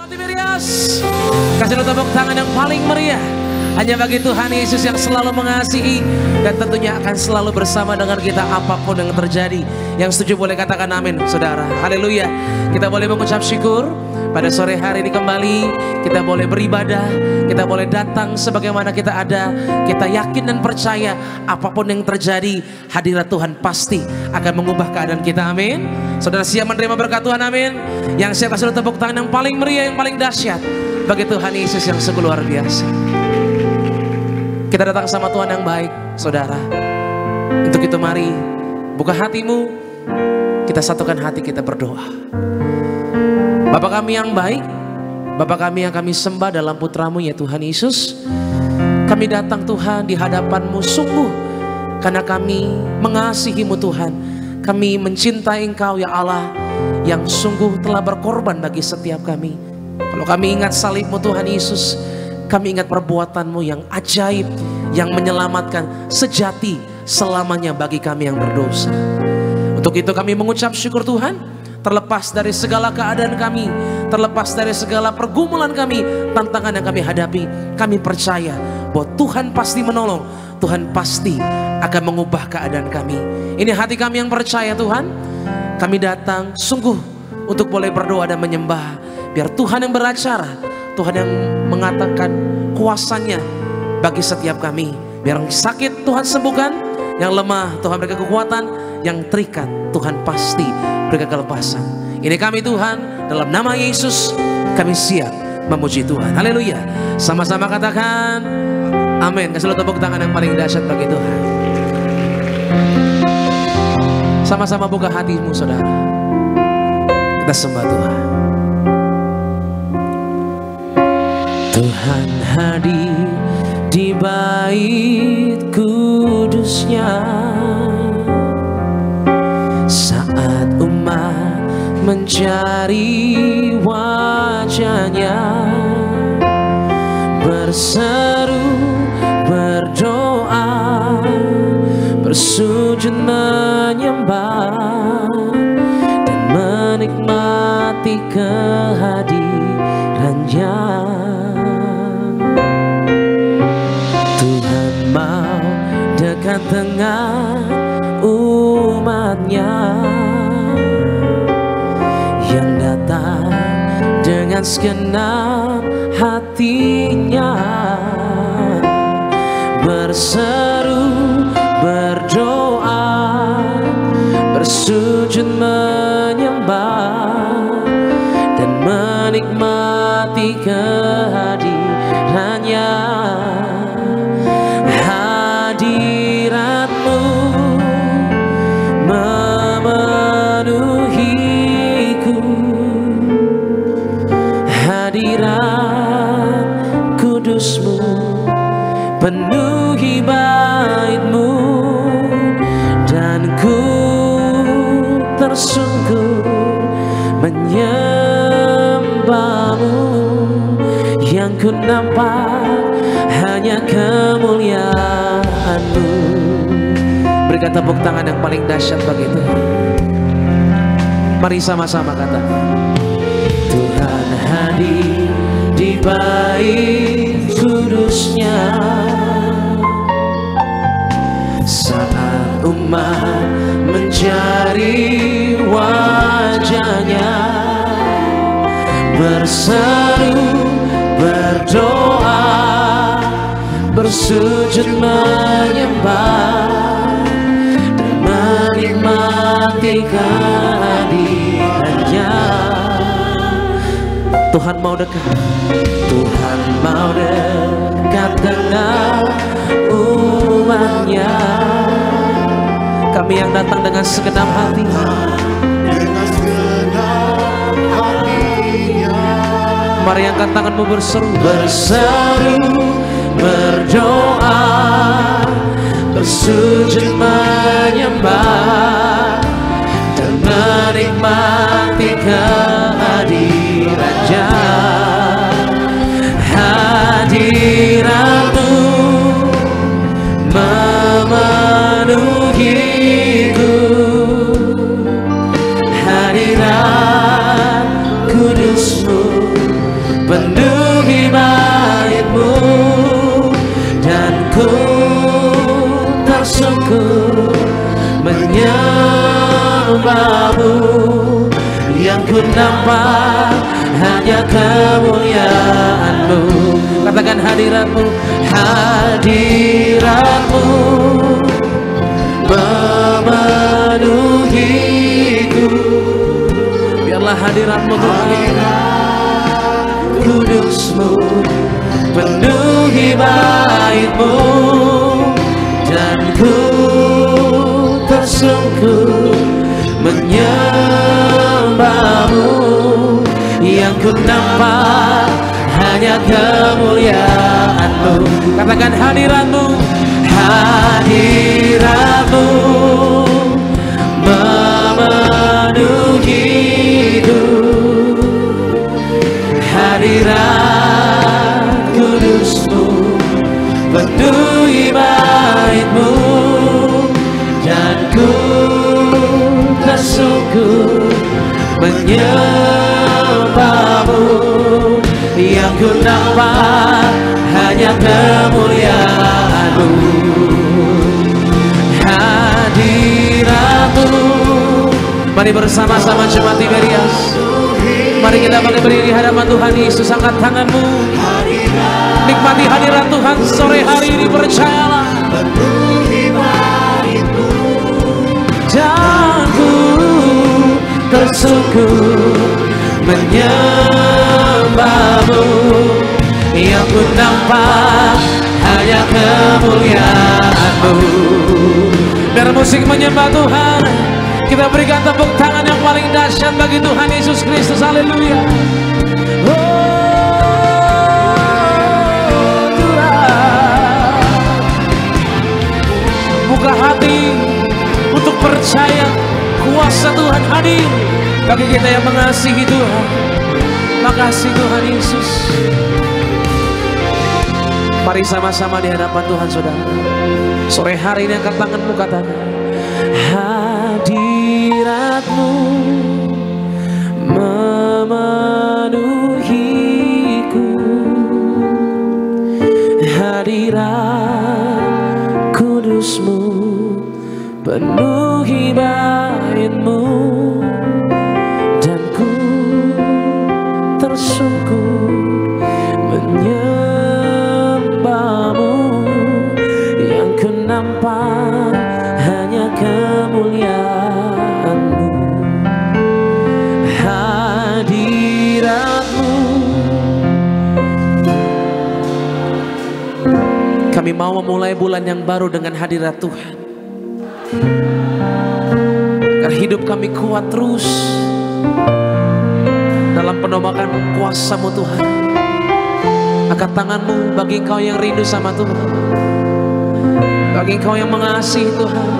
Merias, kasih tepuk tangan yang paling meriah hanya bagi Tuhan Yesus yang selalu mengasihi dan tentunya akan selalu bersama dengan kita apapun yang terjadi. Yang setuju boleh katakan amin, saudara. Haleluya. Kita boleh mengucap syukur pada sore hari ini kembali. Kita boleh beribadah, kita boleh datang sebagaimana kita ada. Kita yakin dan percaya apapun yang terjadi, hadirat Tuhan pasti akan mengubah keadaan kita. Amin. Saudara siap menerima berkat Tuhan? Amin. Yang siap kasih tepuk tangan yang paling meriah, yang paling dahsyat bagi Tuhan Yesus yang sungguh luar biasa. Kita datang sama Tuhan yang baik, saudara. Untuk itu mari buka hatimu, kita satukan hati, kita berdoa. Bapa kami yang baik, Bapa kami yang kami sembah dalam putramu ya Tuhan Yesus. Kami datang Tuhan di hadapanmu sungguh karena kami mengasihimu Tuhan. Kami mencintai Engkau ya Allah yang sungguh telah berkorban bagi setiap kami. Kalau kami ingat salibmu Tuhan Yesus, kami ingat perbuatanmu yang ajaib, yang menyelamatkan sejati selamanya bagi kami yang berdosa. Untuk itu kami mengucap syukur Tuhan, terlepas dari segala keadaan kami, terlepas dari segala pergumulan kami, tantangan yang kami hadapi, kami percaya bahwa Tuhan pasti menolong, Tuhan pasti akan mengubah keadaan kami. Ini hati kami yang percaya Tuhan. Kami datang sungguh untuk boleh berdoa dan menyembah. Biar Tuhan yang beracara, Tuhan yang mengatakan kuasanya bagi setiap kami. Biar yang sakit Tuhan sembuhkan, yang lemah Tuhan berikan kekuatan, yang terikat Tuhan pasti berikan kelepasan. Ini kami Tuhan, dalam nama Yesus kami siap memuji Tuhan. Haleluya. Sama-sama katakan amin. Kasih tepuk tangan yang paling dahsyat bagi Tuhan. Sama-sama buka hatimu saudara. Kita sembah Tuhan. Tuhan hadir di bait kudusnya saat umat mencari wajahnya, berseru, berdoa, bersujud menyembah dan menikmati kehadirannya. Tuhan mau dekat dengan umatnya yang datang dengan segenap hatinya, berseru, berdoa, bersujud menyembah dan menikmati kehadirannya. Hadiratmu memenuhiku, hadirat kudusmu penuhi baitmu, dan ku tersungkur menyembahmu. Yang ku nampak hanya kemuliaan-Mu. Berikan tepuk tangan yang paling dahsyat bagi Tuhan. Mari sama-sama kata, Tuhan hadir di bait kudusnya saat umat mencari wajahnya, berseru, berdoa, bersujud menyembah dan menikmati kehadirannya. Tuhan mau dekat, Tuhan mau dekat dengan umatnya. Kami yang datang dengan segenap hati, mari angkat tanganmu berseru, berseru, berdoa, bersujud menyembah dan menikmati kehadirannya. Hadirat-Mu memenuhiku, hadirat kudus-Mu hamba-Mu, yang ku nampak hanya kemuliaan-Mu. Katakan hadirat-Mu, hadirat-Mu memenuhiku. Biarlah hadirat-Mu Tuhan, kudus-Mu penuhi bait-Mu, dan ku tersungkur menyembah-Mu, yang ku nampak hanya kemuliaan-Mu. Katakan hadirat-Mu, hadirat-Mu memenuhiku. Hadirat kudus-Mu penuhi bait-Mu, dan ku tersungkur menyembah-Mu, yang ku nampak hanya kemuliaan-Mu. Hadirat-Mu. Mari bersama-sama jemaat Tiberias, mari kita berdiri di hadapan Tuhan Yesus. Angkat tanganmu, nikmati hadirat Tuhan sore hari ini. Percayalah, dan ku tersungkur menyembah-Mu, yang ku nampak hanya kemuliaan-Mu. Biar musik menyembah Tuhan, kita berikan tepuk tangan yang paling dahsyat bagi Tuhan Yesus Kristus. Haleluya. Buka hati untuk percaya kuasa Tuhan hadir bagi kita yang mengasihi Tuhan. Makasih Tuhan Yesus. Mari sama-sama di hadapan Tuhan saudara. Sore hari ini angkat tanganmu, katakan hadirat-Mu memenuhiku. Hadirat kudus-Mu penuhi bait-Mu, dan ku tersungkur menyembah-Mu, yang ku nampak hanya kemuliaan-Mu. Hadirat-Mu. Kami mau memulai bulan yang baru dengan hadirat Tuhan, agar hidup kami kuat terus dalam penobakan kuasa-Mu Tuhan. Angkat tanganmu bagi engkau yang rindu sama Tuhan, bagi engkau yang mengasihi Tuhan.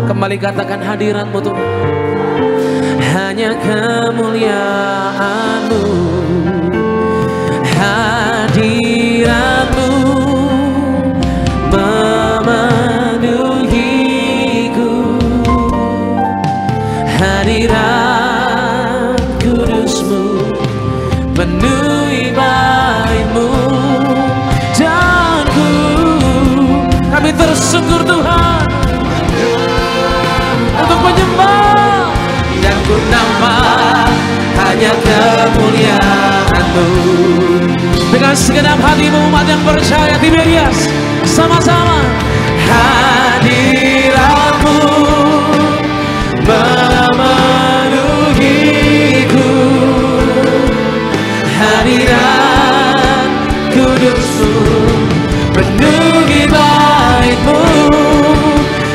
Kembali katakan hadirat-Mu Tuhan, hanya kemuliaan-Mu. Hadirat-Mu memenuhiku. Hadirat kudus-Mu penuhi bait-Mu, dan kami tersungkur Tuhan untuk menyembah, dan ku nampak hanya kemuliaan-Mu. Dengan segenap hatimu umat yang percaya Tiberias, sama-sama hadirat-Mu memenuhiku. Hadirat kudus-Mu penuhi bait-Mu,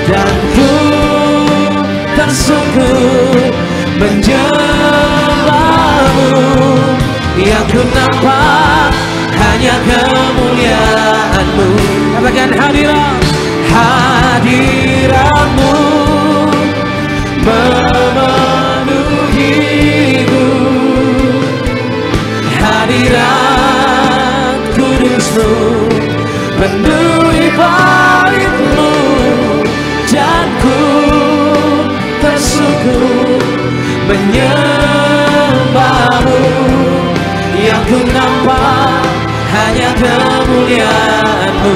dan ku tersungkur menyembah-Mu, yang ku nampak hanya kemuliaan-Mu. Katakan hadirat, hadirat-Mu memenuhiku. Hadirat kudus-Mu penuhi bait-Mu, dan ku tersungkur menyembah-Mu, yang ku nampak hanya kemuliaan-Mu.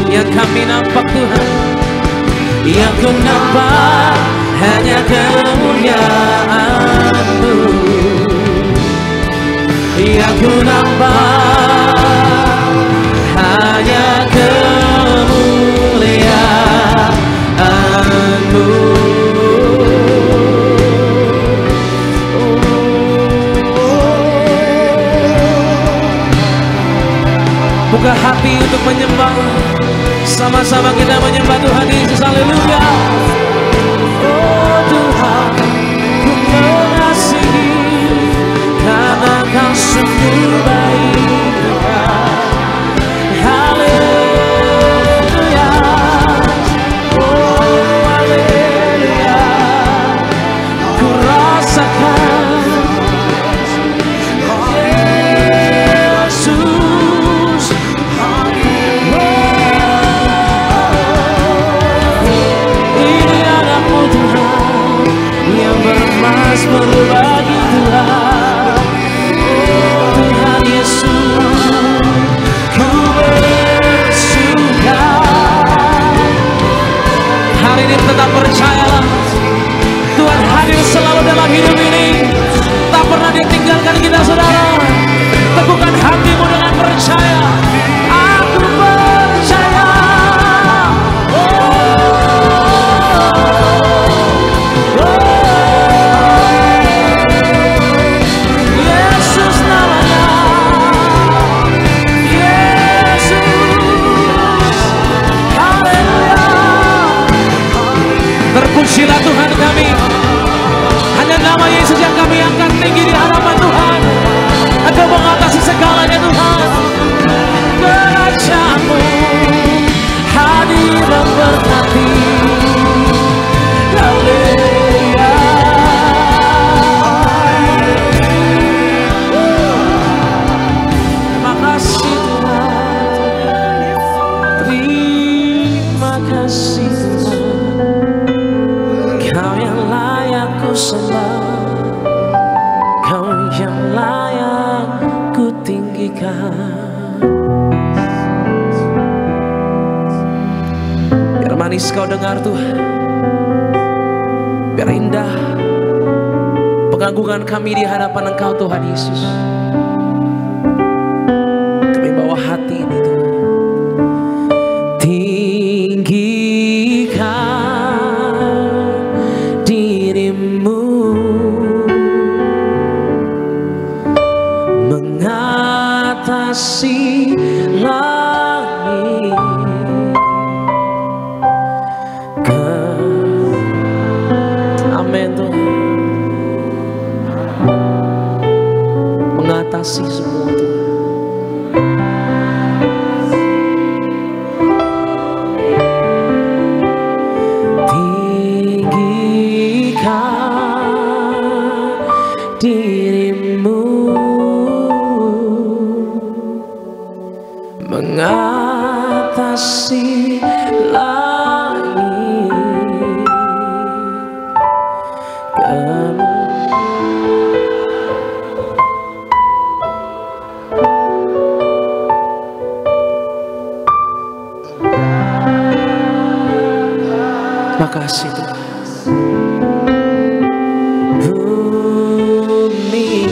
Yang kami nampak Tuhan, yang ku nampak hanya kemuliaan-Mu. yang bermasmur bagi Tuhan. Tuhan Yesus, ku bersuka. Hari ini tetap percayalah, Tuhan hadir selalu dalam hidup ini. Tak pernah ditinggalkan kita, saudara. Teguhkan hatimu dengan percaya. Aku percaya. Yesus namanya. Yesus. Haleluya. Terpujilah Tuhan kami. Hanya nama Yesus yang kami angkat tinggi di hadapan Tuhan. Engkau mengatasi segalanya Tuhan. Kerajaanmu hadir memberkati. Haleluya. Terima kasih Tuhan. Terima kasih Tuhan. Kau yang layak ku sembah. Kau yang layak ku tinggikan. Biar manis kau dengar Tuhan. Biar indah pengagungan kami di hadapan Engkau Tuhan Yesus. Kami bawa hati ini Tuhan. Tinggikan dirimu, mengatasi langit. Amin Tuhan. Mengatasi semua Tuhan. Tinggikan dirimu, mengatasi langit. Makasih Tuhan. Bumi,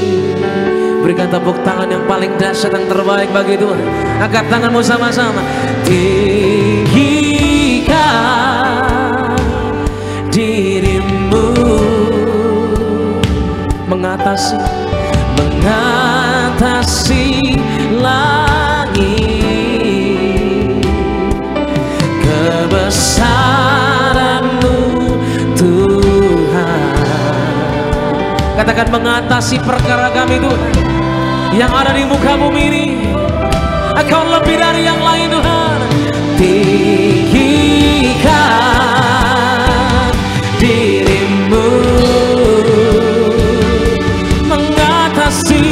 berikan tepuk tangan yang paling dahsyat yang terbaik bagi Tuhan. Angkat tanganmu sama-sama. Tinggikan dirimu, mengatasi langit. Kebesaran-Mu Tuhan. Katakan mengatasi perkara kami Tuhan yang ada di muka bumi ini. Engkau lebih dari yang lain Tuhan. Tinggikan dirimu, mengatasi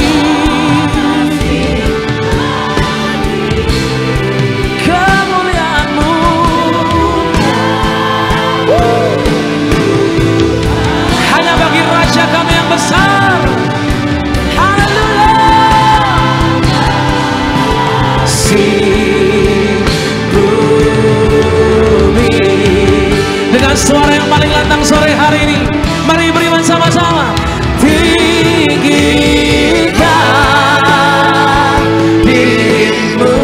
kemuliaan-Mu. Hanya bagi Raja kami yang besar. Haleluya. Bumi, dengan suara yang paling lantang sore hari ini, mari beriman sama-sama. Tinggikan dirimu,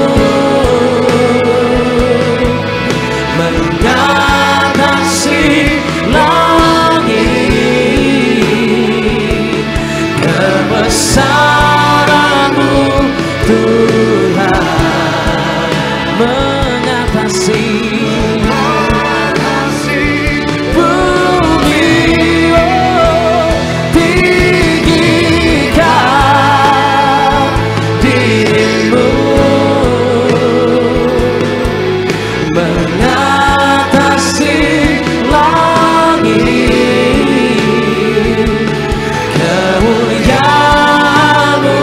mengatasi langit. Kebesaran-Mu Tuhan, mengatasi bumi. Oh, tinggikan dirimu, mengatasi langit. Kemuliaan-Mu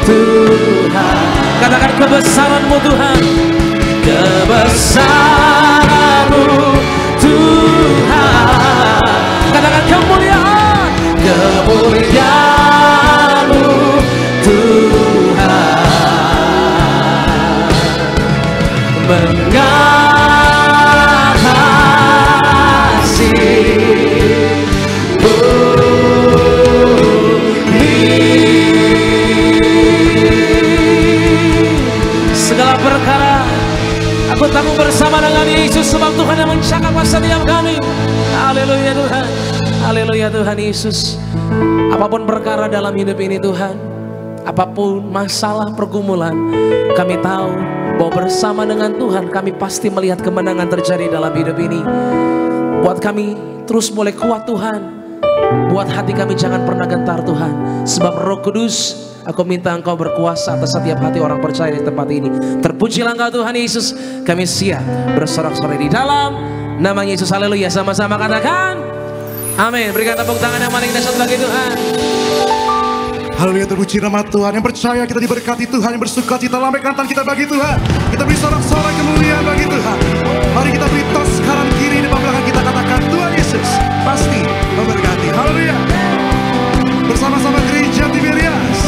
Tuhan. Katakan kebesaran-Mu Tuhan. Kebesaran-Mu Tuhan. Katakan kemuliaan kemuliaan-Mu Tuhan mengatasi segala perkara. Aku tanggung bersama dengan Yesus sebab Tuhan yang mencakap setiap kami. Haleluya Tuhan. Haleluya Tuhan Yesus. Apapun perkara dalam hidup ini Tuhan, apapun masalah pergumulan, kami tahu bahwa bersama dengan Tuhan kami pasti melihat kemenangan terjadi dalam hidup ini. Buat kami terus boleh kuat Tuhan. Buat hati kami jangan pernah gentar Tuhan. Sebab Roh Kudus, aku minta Engkau berkuasa atas setiap hati orang percaya di tempat ini. Terpujilah Engkau Tuhan Yesus. Kami siap bersorak-sorai di dalam nama Yesus. Haleluya. Sama-sama katakan amin. Berikan tepuk tangan yang paling dahsyat bagi Tuhan. Haleluya, terpuji nama Tuhan. Yang percaya kita diberkati Tuhan, yang bersuka cita lambaikan tangan kita bagi Tuhan. Kita beri sorak-sorai kemuliaan bagi Tuhan. Mari kita beri tos kanan kiri depan belakang kita, katakan Tuhan Yesus pasti memberkati. Haleluya. Bersama-sama gereja Tiberias.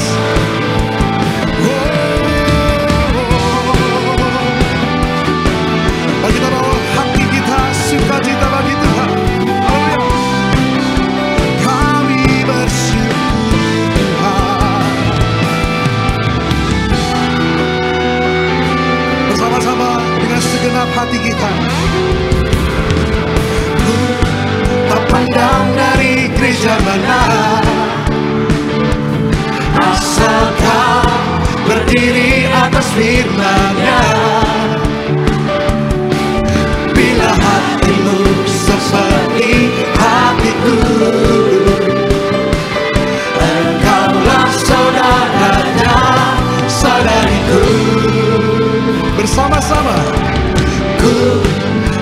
Mari kita bawa hati kita, sukacita bagi Tuhan. Haleluya. Kami bersyukur Tuhan. Bersama-sama dengan segenap hati kita. Tak pandang dari gereja mana, asal kau berdiri atas firman-Nya. Bila hatimu seperti hatiku, engkaulah saudaranya, saudariku. Bersama-sama, ku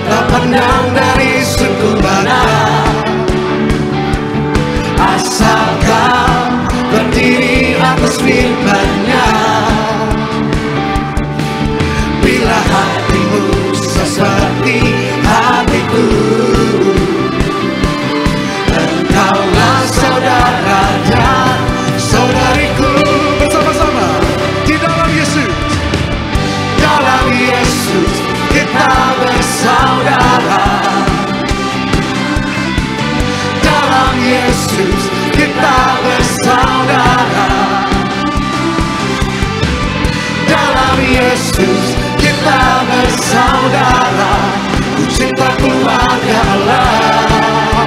tak pandang dari suku mana, asal kau berdiri atas firman-Nya. Bila hatimu seperti hatiku, engkaulah saudaranya, saudariku. Bersama-sama di dalam Yesus. Dalam Yesus kita bersaudara. Dalam Yesus kita bersaudara. Dalam Yesus kita bersaudara. Ku cinta keluarga Allah,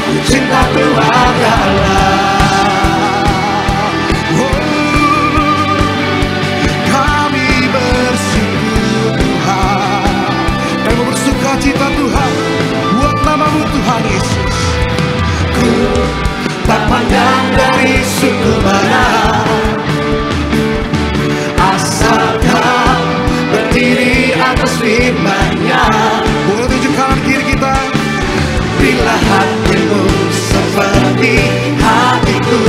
ku cinta keluarga Allah. Kami bersyukur Tuhan, kami bersuka cita Tuhan buat nama-Mu Tuhan Yesus. Ku tak pandang dari suku mana, asal kau berdiri atas firman-Nya. Boleh tunjuk kanan kiri kita. Bila hatimu seperti hatiku,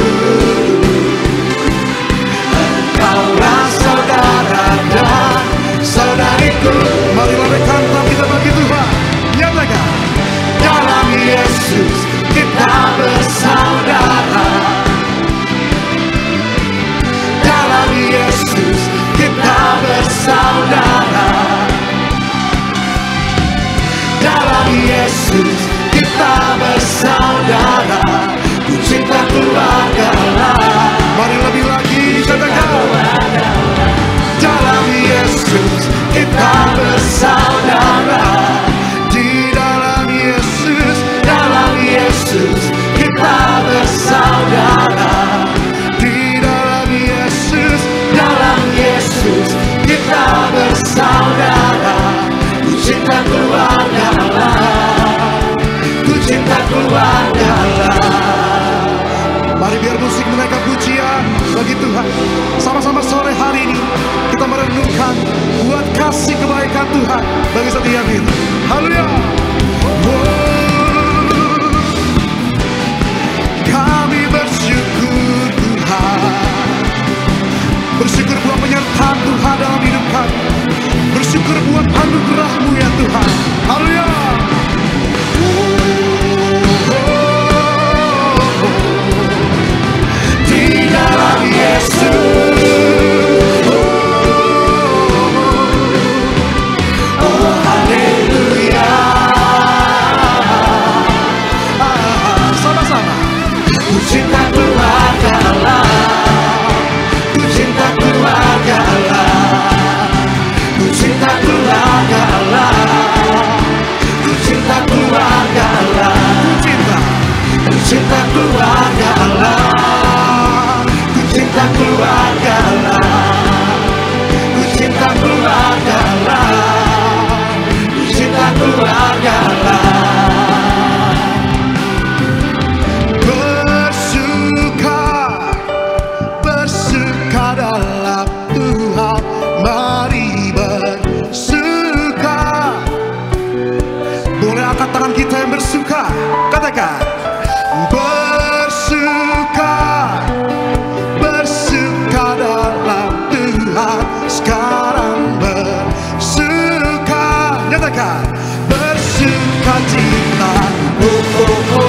engkaulah saudara dan saudariku. Mari lambaikan tangan kita bagi Tuhan. Nyatakan, dalam Yesus kita bersaudara. Dalam Yesus kita bersaudara. Dalam Yesus kita bersaudara. Ku cinta keluarga Allah. Mari lebih lagi katakan, dalam Yesus kita bersaudara. Di dalam Yesus, dalam Yesus kita bersaudara. Di dalam Yesus, dalam Yesus kita bersaudara. Ku cinta keluarga Allah, ku cinta keluarga Allah. Mari biar musik menaikkan pujian bagi Tuhan. Sama-sama sore hari ini kita merenungkan buat kasih kebaikan Tuhan bagi setiap kita. Haleluya. Kami bersyukur Tuhan, bersyukur buat penyertaan Tuhan dalam hidup kami, bersyukur buat anugerah-Mu ya Tuhan. Haleluya. Ku cinta keluarga Allah. Ku cinta keluarga Allah. Ku cinta keluarga Allah. Ku cinta keluarga Allah. Ku cinta keluarga Allah. Ku cinta keluarga Allah. Ku cinta keluarga Allah. Ku cinta keluarga Allah. Bersuka dalam Tuhan, mari bersuka. Boleh angkat tangan kita yang bersuka, katakan bersuka, bersuka dalam Tuhan sekarang, bersuka, nyatakan bersuka cita. Oh, oh, oh,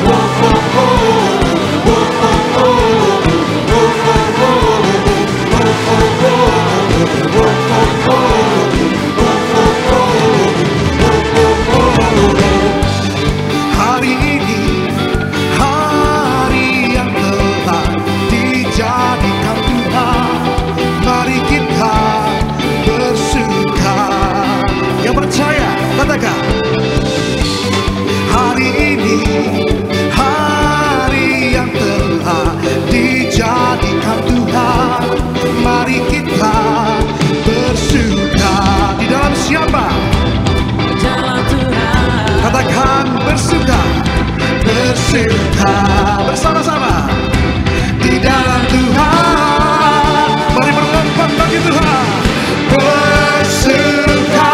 oh, oh, oh. Hari ini hari yang telah dijadikan Tuhan, mari kita bersuka. Yang percaya katakan, hari ini hari yang telah dijadikan Tuhan, mari kita bersuka. Di dalam siapa? Dalam Tuhan. Katakan bersuka, bersuka bersama-sama. Di dalam Tuhan, mari berlompat bagi Tuhan. Bersuka,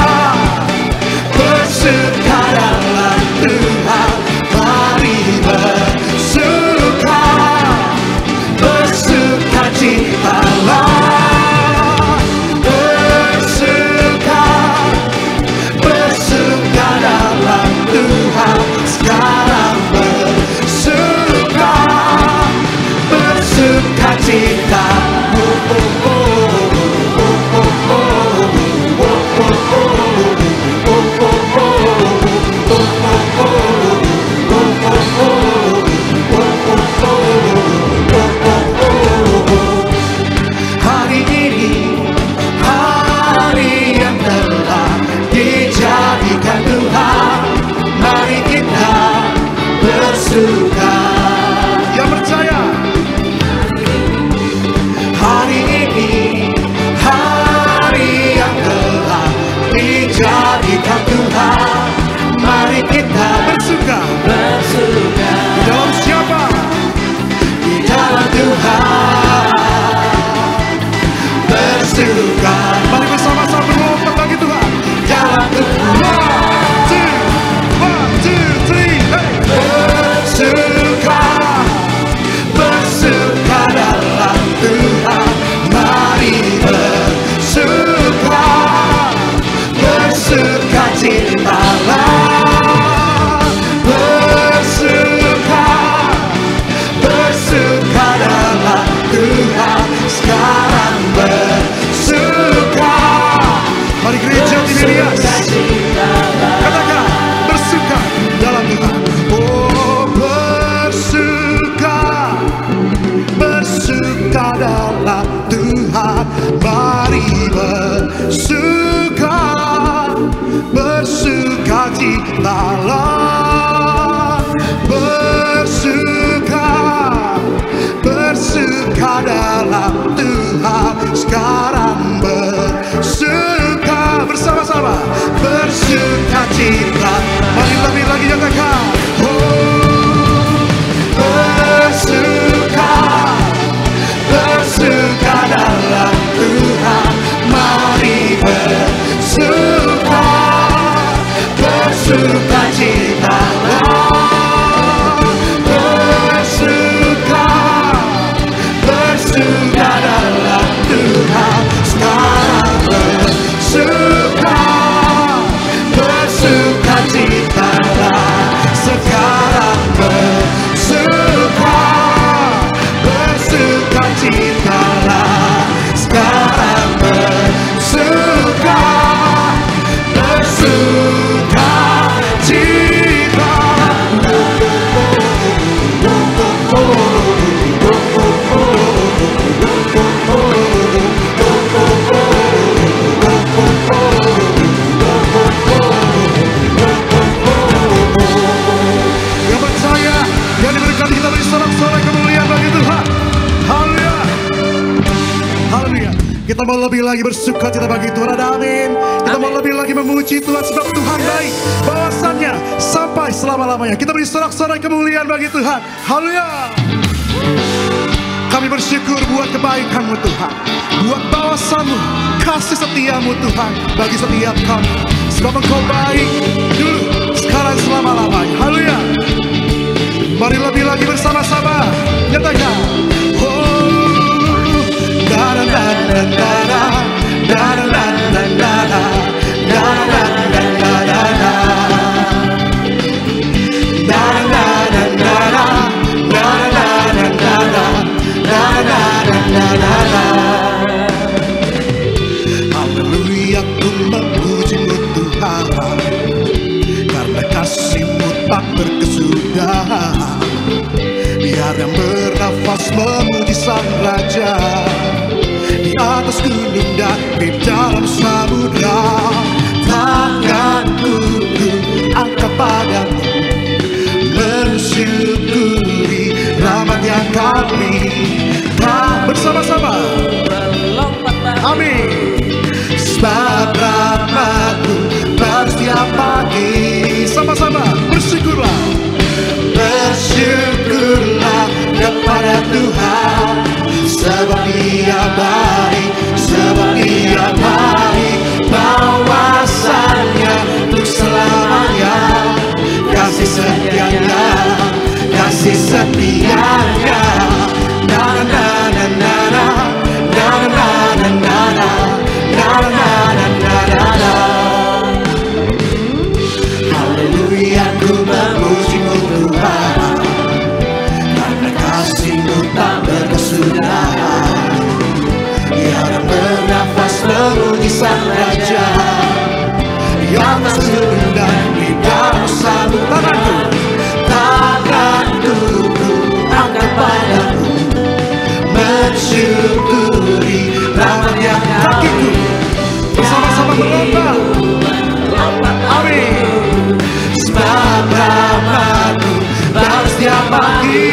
bersuka dalam Tuhan, mari bersuka, bersuka citalah. Bersuka, bersuka dalam Tuhan sekarang, bersuka. sorak-sorai kemuliaan bagi Tuhan. Haleluya. Haleluya. Kita mau lebih lagi bersuka cita bagi Tuhan. Ada amin. Kita mau lebih lagi memuji Tuhan sebab Tuhan baik. Bahwasannya sampai selama-lamanya. Kita beri sorak-sorai kemuliaan bagi Tuhan. Haleluya. Kami bersyukur buat kebaikan-Mu Tuhan. Buat bahwasan-Mu, kasih setiamu Tuhan bagi setiap kami. Sebab Engkau baik dulu, sekarang, selama-lamanya. Haleluya. Mari lebih lagi bersama-sama nyatakan. Haleluya, ku memuji-Mu Tuhan, karena kasih-Mu tak berkesudahan. Biar yang bernafas memuji Sang Raja, di atas gunung dan di dalam samudra. Tanganku ku angkat padamu, mensyukuri rahmat yang kami. Bersama-sama amin. Sebab rahmat-Mu baru setiap pagi. Sama-sama bersyukurlah. Bersyukurlah kepada Tuhan, sebab Dia baik, sebab Dia baik. Bahwasannya untuk selamanya, kasih setianya, kasih setianya. Haleluya, ku memuji-Mu Tuhan, karena kasih-Mu tak berkesudahan. Biar bernafas memuji Sang Raja, di atas gunung dan di dalam samudra. Tanganku ku angkat padamu, mensyukuri rahmat yang kakiku. Bersama-sama berlomba. Amin. Sebab rahmat-Mu baru setiap pagi.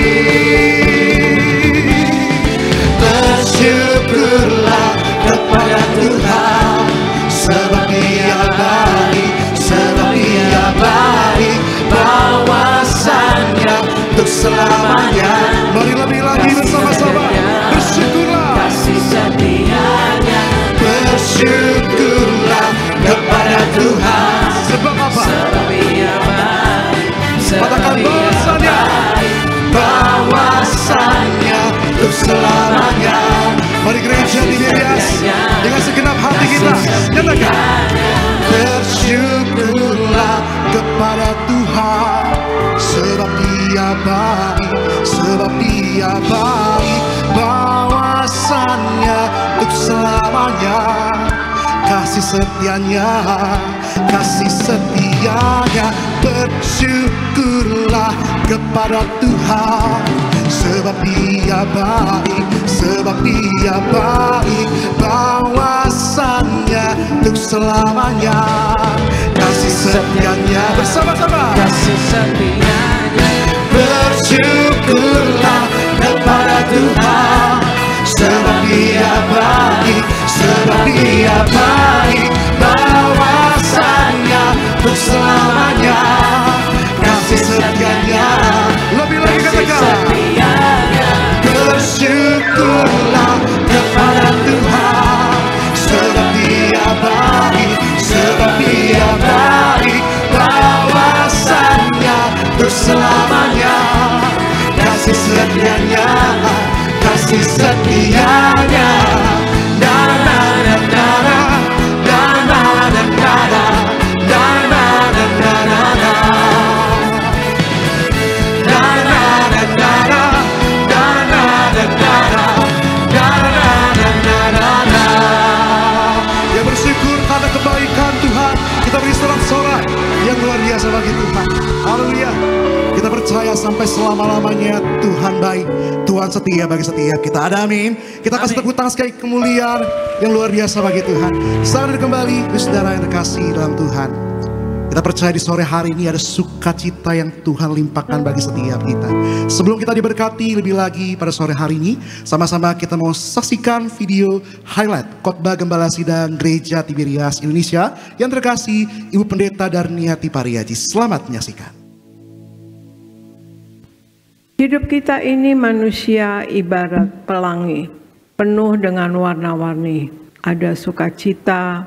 Bersyukurlah kepada Tuhan, sebab Dia baik, sebab Dia baik. Bahwasannya untuk selamanya. Mari lebih lagi bersama-sama bersyukurlah. Kasih setianya. Bersyukurlah kepada Tuhan. Sebab apa? Sebab Dia baik, katakan bahwasannya, bahwasannya untuk selamanya. Mari gereja di Bias dengan segenap hati kita nyatakan. Bersyukurlah kepada Tuhan, sebab Dia baik, sebab Dia baik. Bahwasannya untuk selamanya, kasih setianya, kasih setianya. Bersyukurlah kepada Tuhan, sebab Dia baik, sebab Dia baik. Bahwasannya untuk selamanya, kasih setianya. Bersama-sama kasih setianya. Bersyukurlah kepada Tuhan, sebab Dia baik, sebab Dia baik. Bahwasannya untuk selamanya, kasih setianya. Lebih lagi katakan. Bersyukurlah kepada Tuhan, sebab Dia baik, sebab Dia baik. Bahwasannya untuk selamanya, kasih setianya, kasih setianya. Kita beri sorak-sorai yang luar biasa bagi Tuhan. Haleluya. Kita percaya sampai selama-lamanya Tuhan baik, Tuhan setia bagi setiap kita. Ada amin. Kita kasih tepuk tangan sekali kemuliaan yang luar biasa bagi Tuhan. Selamat kembali saudara yang terkasih dalam Tuhan. Kita percaya di sore hari ini ada sukacita yang Tuhan limpahkan bagi setiap kita. Sebelum kita diberkati lebih lagi pada sore hari ini, sama-sama kita mau saksikan video highlight khotbah Gembala Sidang Gereja Tiberias Indonesia yang terkasih Ibu Pendeta Darniati Pariaji. Selamat menyaksikan. Hidup kita ini manusia ibarat pelangi, penuh dengan warna-warni. Ada sukacita,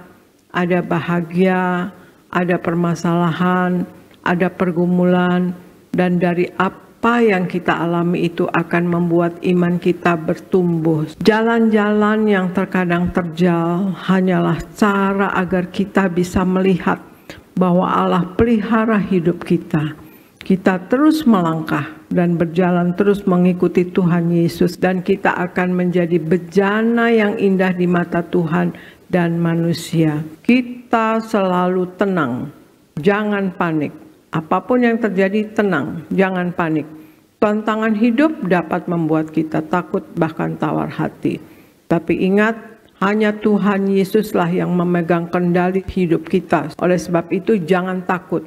ada bahagia, ada permasalahan, ada pergumulan, dan dari apa yang kita alami itu akan membuat iman kita bertumbuh. Jalan-jalan yang terkadang terjal hanyalah cara agar kita bisa melihat bahwa Allah pelihara hidup kita. Kita terus melangkah dan berjalan terus mengikuti Tuhan Yesus, dan kita akan menjadi bejana yang indah di mata Tuhan dan manusia. Kita selalu tenang, jangan panik. Apapun yang terjadi, tenang, jangan panik. Tantangan hidup dapat membuat kita takut, bahkan tawar hati. Tapi ingat, hanya Tuhan Yesuslah yang memegang kendali hidup kita. Oleh sebab itu jangan takut,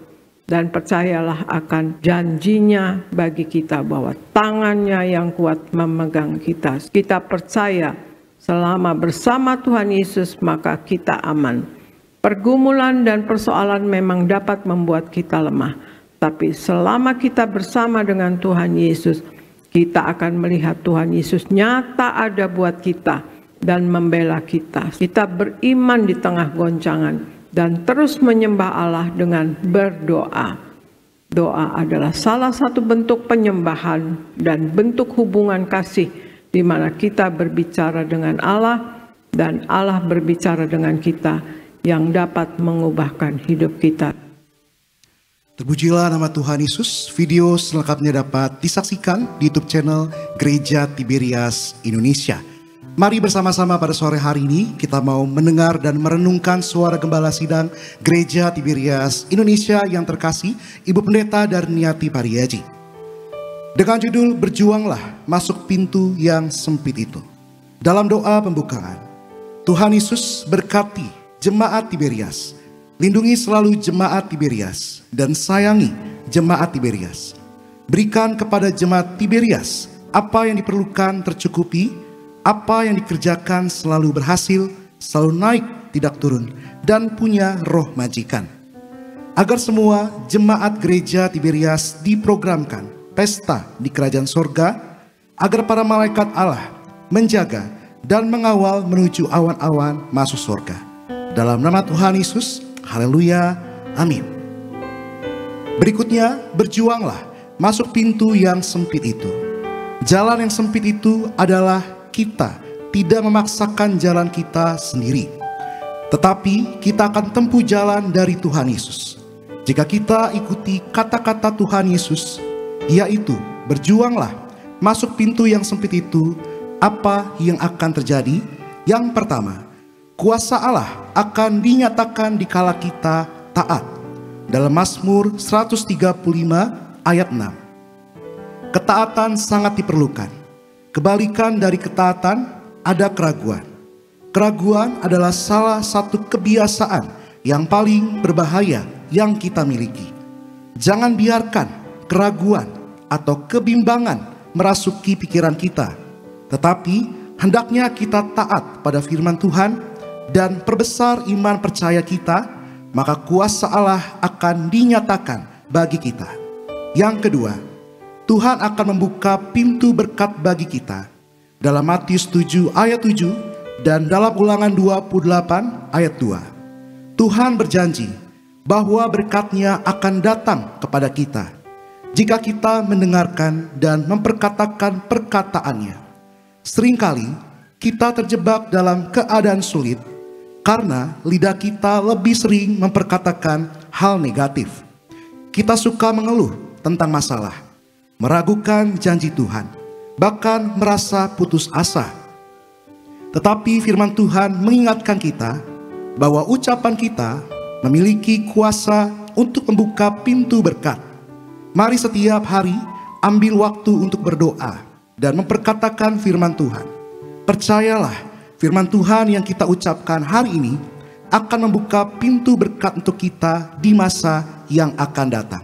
dan percayalah akan janjinya bagi kita bahwa tangannya yang kuat memegang kita. Kita percaya selama bersama Tuhan Yesus maka kita aman. Pergumulan dan persoalan memang dapat membuat kita lemah. Tapi selama kita bersama dengan Tuhan Yesus, kita akan melihat Tuhan Yesus nyata ada buat kita dan membela kita. Kita beriman di tengah goncangan dan terus menyembah Allah dengan berdoa. Doa adalah salah satu bentuk penyembahan dan bentuk hubungan kasih, di mana kita berbicara dengan Allah dan Allah berbicara dengan kita, yang dapat mengubahkan hidup kita. Terpujilah nama Tuhan Yesus. Video selengkapnya dapat disaksikan di YouTube channel Gereja Tiberias Indonesia. Mari bersama-sama pada sore hari ini kita mau mendengar dan merenungkan suara Gembala Sidang Gereja Tiberias Indonesia yang terkasih Ibu Pendeta Darniati Pariaji. Dengan judul Berjuanglah Masuk Pintu yang Sempit Itu. Dalam doa pembukaan, Tuhan Yesus berkati jemaat Tiberias. Lindungi selalu jemaat Tiberias dan sayangi jemaat Tiberias. Berikan kepada jemaat Tiberias apa yang diperlukan tercukupi, apa yang dikerjakan selalu berhasil, selalu naik tidak turun, dan punya roh majikan. Agar semua jemaat gereja Tiberias diprogramkan pesta di kerajaan sorga, agar para malaikat Allah menjaga dan mengawal menuju awan-awan masuk sorga. Dalam nama Tuhan Yesus, haleluya, amin. Berikutnya, berjuanglah masuk pintu yang sempit itu. Jalan yang sempit itu adalah kita tidak memaksakan jalan kita sendiri, tetapi kita akan tempuh jalan dari Tuhan Yesus. Jika kita ikuti kata-kata Tuhan Yesus, yaitu berjuanglah masuk pintu yang sempit itu, apa yang akan terjadi? Yang pertama, kuasa Allah akan dinyatakan dikala kita taat. Dalam Mazmur 135 ayat 6. Ketaatan sangat diperlukan. Kebalikan dari ketaatan ada keraguan. Keraguan adalah salah satu kebiasaan yang paling berbahaya yang kita miliki. Jangan biarkan keraguan atau kebimbangan merasuki pikiran kita, tetapi hendaknya kita taat pada firman Tuhan dan perbesar iman percaya kita, maka kuasa Allah akan dinyatakan bagi kita. Yang kedua, Tuhan akan membuka pintu berkat bagi kita. Dalam Matius 7 ayat 7 dan dalam Ulangan 28 ayat 2, Tuhan berjanji bahwa berkat-Nya akan datang kepada kita jika kita mendengarkan dan memperkatakan perkataannya. Seringkali kita terjebak dalam keadaan sulit karena lidah kita lebih sering memperkatakan hal negatif. Kita suka mengeluh tentang masalah, meragukan janji Tuhan, bahkan merasa putus asa. Tetapi firman Tuhan mengingatkan kita bahwa ucapan kita memiliki kuasa untuk membuka pintu berkat. Mari setiap hari ambil waktu untuk berdoa dan memperkatakan firman Tuhan. Percayalah, firman Tuhan yang kita ucapkan hari ini akan membuka pintu berkat untuk kita di masa yang akan datang.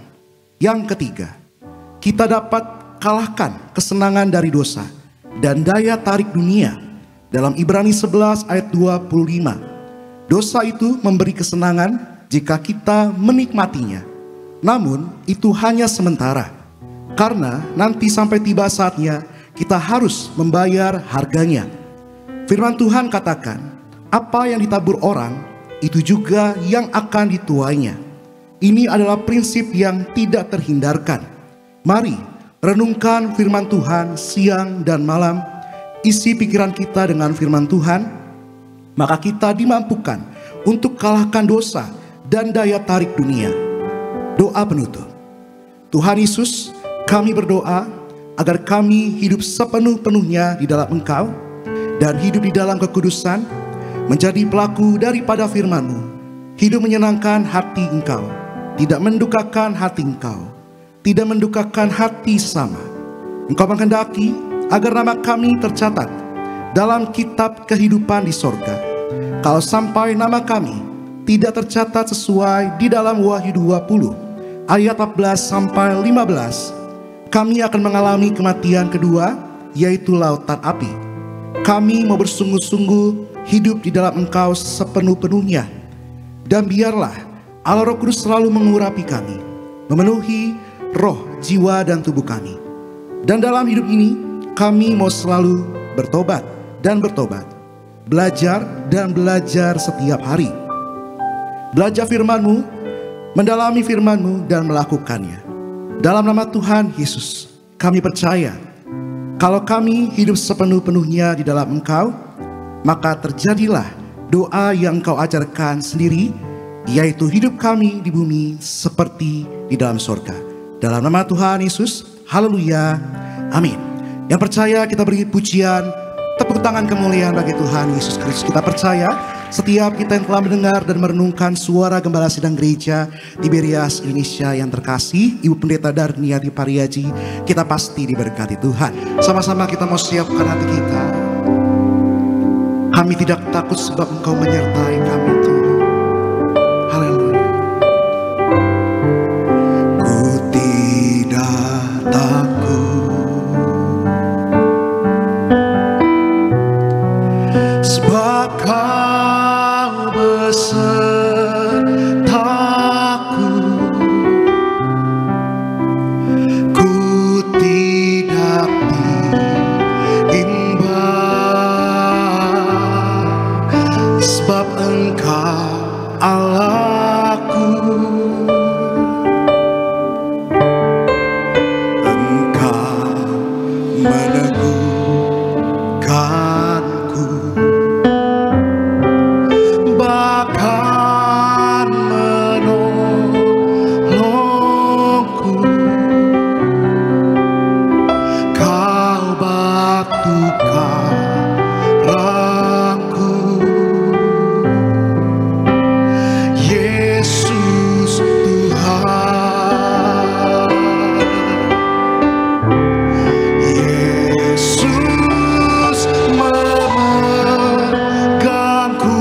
Yang ketiga, kita dapat kalahkan kesenangan dari dosa dan daya tarik dunia. Dalam Ibrani 11 ayat 25, dosa itu memberi kesenangan jika kita menikmatinya. Namun itu hanya sementara, karena nanti sampai tiba saatnya kita harus membayar harganya. Firman Tuhan katakan, apa yang ditabur orang, itu juga yang akan dituainya. Ini adalah prinsip yang tidak terhindarkan. Mari renungkan firman Tuhan siang dan malam. Isi pikiran kita dengan firman Tuhan, maka kita dimampukan untuk kalahkan dosa dan daya tarik dunia. Doa penutup. Tuhan Yesus, kami berdoa agar kami hidup sepenuh-penuhnya di dalam Engkau dan hidup di dalam kekudusan, menjadi pelaku daripada firman-Mu, hidup menyenangkan hati Engkau, tidak mendukakan hati Engkau, tidak mendukakan hati sesama. Engkau menghendaki agar nama kami tercatat dalam kitab kehidupan di sorga. Kalau sampai nama kami tidak tercatat sesuai di dalam Wahyu 20 ayat 14 sampai 15, kami akan mengalami kematian kedua, yaitu lautan api. Kami mau bersungguh-sungguh hidup di dalam Engkau sepenuh-penuhnya. Dan biarlah Allah Roh Kudus selalu mengurapi kami, memenuhi roh, jiwa, dan tubuh kami. Dan dalam hidup ini kami mau selalu bertobat dan bertobat, belajar dan belajar setiap hari. Belajar firman-Mu, mendalami firman-Mu, dan melakukannya. Dalam nama Tuhan Yesus, kami percaya kalau kami hidup sepenuh-penuhnya di dalam Engkau, maka terjadilah doa yang Engkau ajarkan sendiri, yaitu hidup kami di bumi seperti di dalam sorga. Dalam nama Tuhan Yesus, haleluya, amin. Yang percaya kita beri pujian, tepuk tangan kemuliaan bagi Tuhan Yesus Kristus. Kita percaya setiap kita yang telah mendengar dan merenungkan suara Gembala Sidang Gereja Tiberias Indonesia yang terkasih, Ibu Pendeta Darniati Pariaji, kita pasti diberkati Tuhan. Sama-sama kita mau siapkan hati kita. Kami tidak takut sebab Engkau menyertai kami Tuhan. Haleluya. Ku tidak takut sebab Kau besertaku. Ku tidak bimbang sebab Engkau Allahku. Engkau meneguhkanku, bahkan menolongku. Kau batu karangku, Yesus Tuhan. Yesus memegangku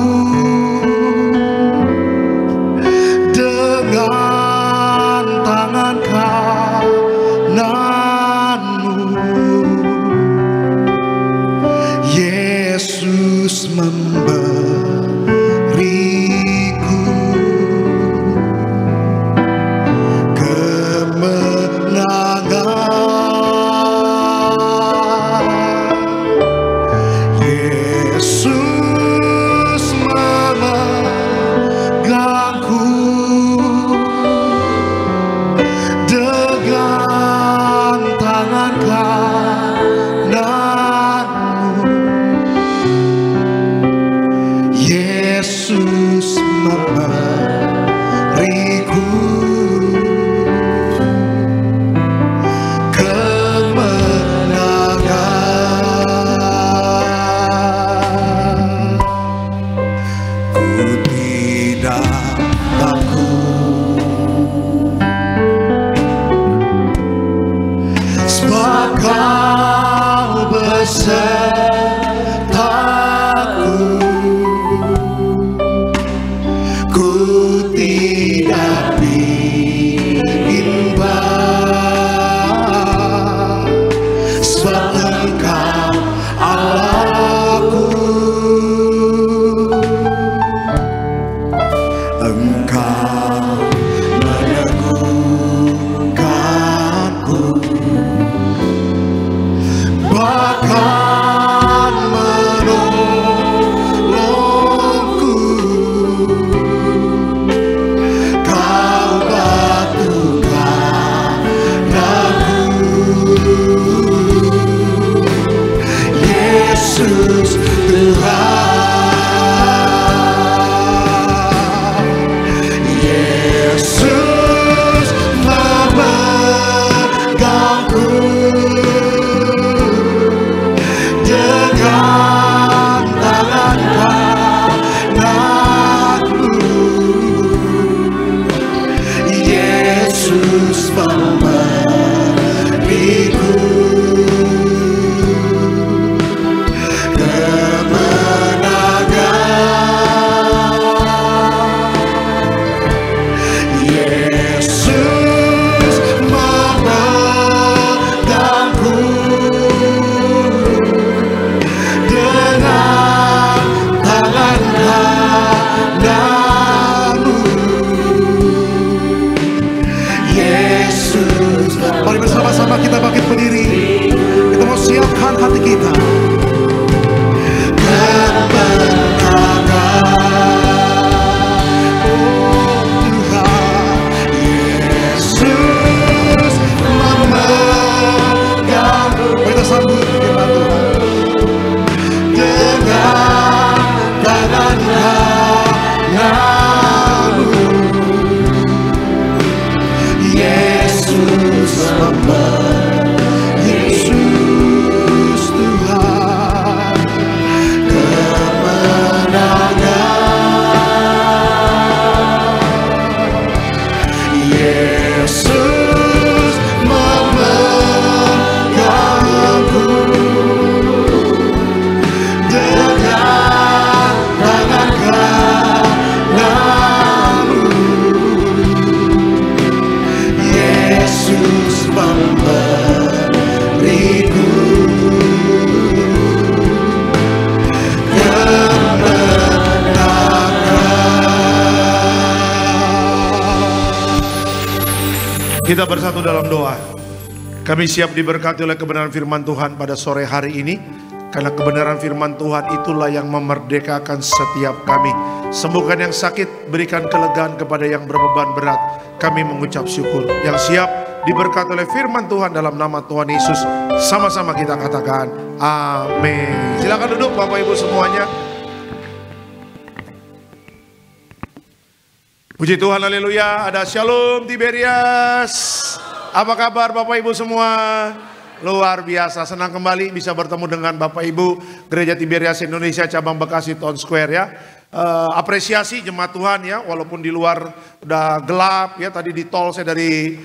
dengan tangan kananmu. Yesus memberiku kemenangan. Yesus memegangku dengan tangan kananmu. Yesus memberiku kemenangan. Ku tidak takut sebab Kau besertaku. Engkau Allahku, Engkau meneguhkanku, bahkan menolongku. Kau batukan aku, Yesus Tuhan. Yesus memegangku dengan tangan kananmu. Yesus memberiku kemenangan. Yesus memegangku dengan tangan kananmu. Yesus, mari bersama-sama kita bangkit berdiri. Kita mau siapkan hati kita. Kemenangan, oh Tuhan. Yesus memegangku. Kita sambut kita Tuhan dengan tangan kananmu. Yesus Yesus Tuhan, kemenangan. Yesus memegangku dengan tangan kananmu. Yesus memberiku kemenangan. Kita bersatu dalam doa. Kami siap diberkati oleh kebenaran firman Tuhan pada sore hari ini. Karena kebenaran firman Tuhan itulah yang memerdekakan setiap kami. Sembuhkan yang sakit, berikan kelegaan kepada yang berbeban berat. Kami mengucap syukur. Yang siap diberkati oleh firman Tuhan dalam nama Tuhan Yesus. Sama-sama kita katakan amin. Silakan duduk Bapak Ibu semuanya. Puji Tuhan, haleluya. Ada Shalom Tiberias. Apa kabar Bapak Ibu semua? Luar biasa, senang kembali bisa bertemu dengan Bapak Ibu Gereja Tiberias Indonesia cabang Bekasi Town Square ya. Apresiasi jemaat Tuhan ya, walaupun di luar udah gelap ya. Tadi di tol saya dari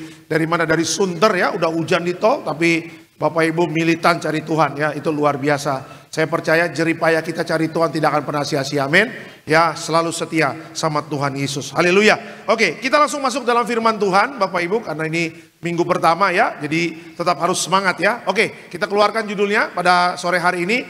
mana? Dari Sunter ya, udah hujan di tol, tapi Bapak Ibu militan cari Tuhan ya, itu luar biasa. Saya percaya jeripaya kita cari Tuhan tidak akan pernah sia-sia, amin. Ya, selalu setia sama Tuhan Yesus. Haleluya. Oke, kita langsung masuk dalam firman Tuhan Bapak Ibu, karena ini minggu pertama ya, jadi tetap harus semangat ya. Oke, kita keluarkan judulnya pada sore hari ini.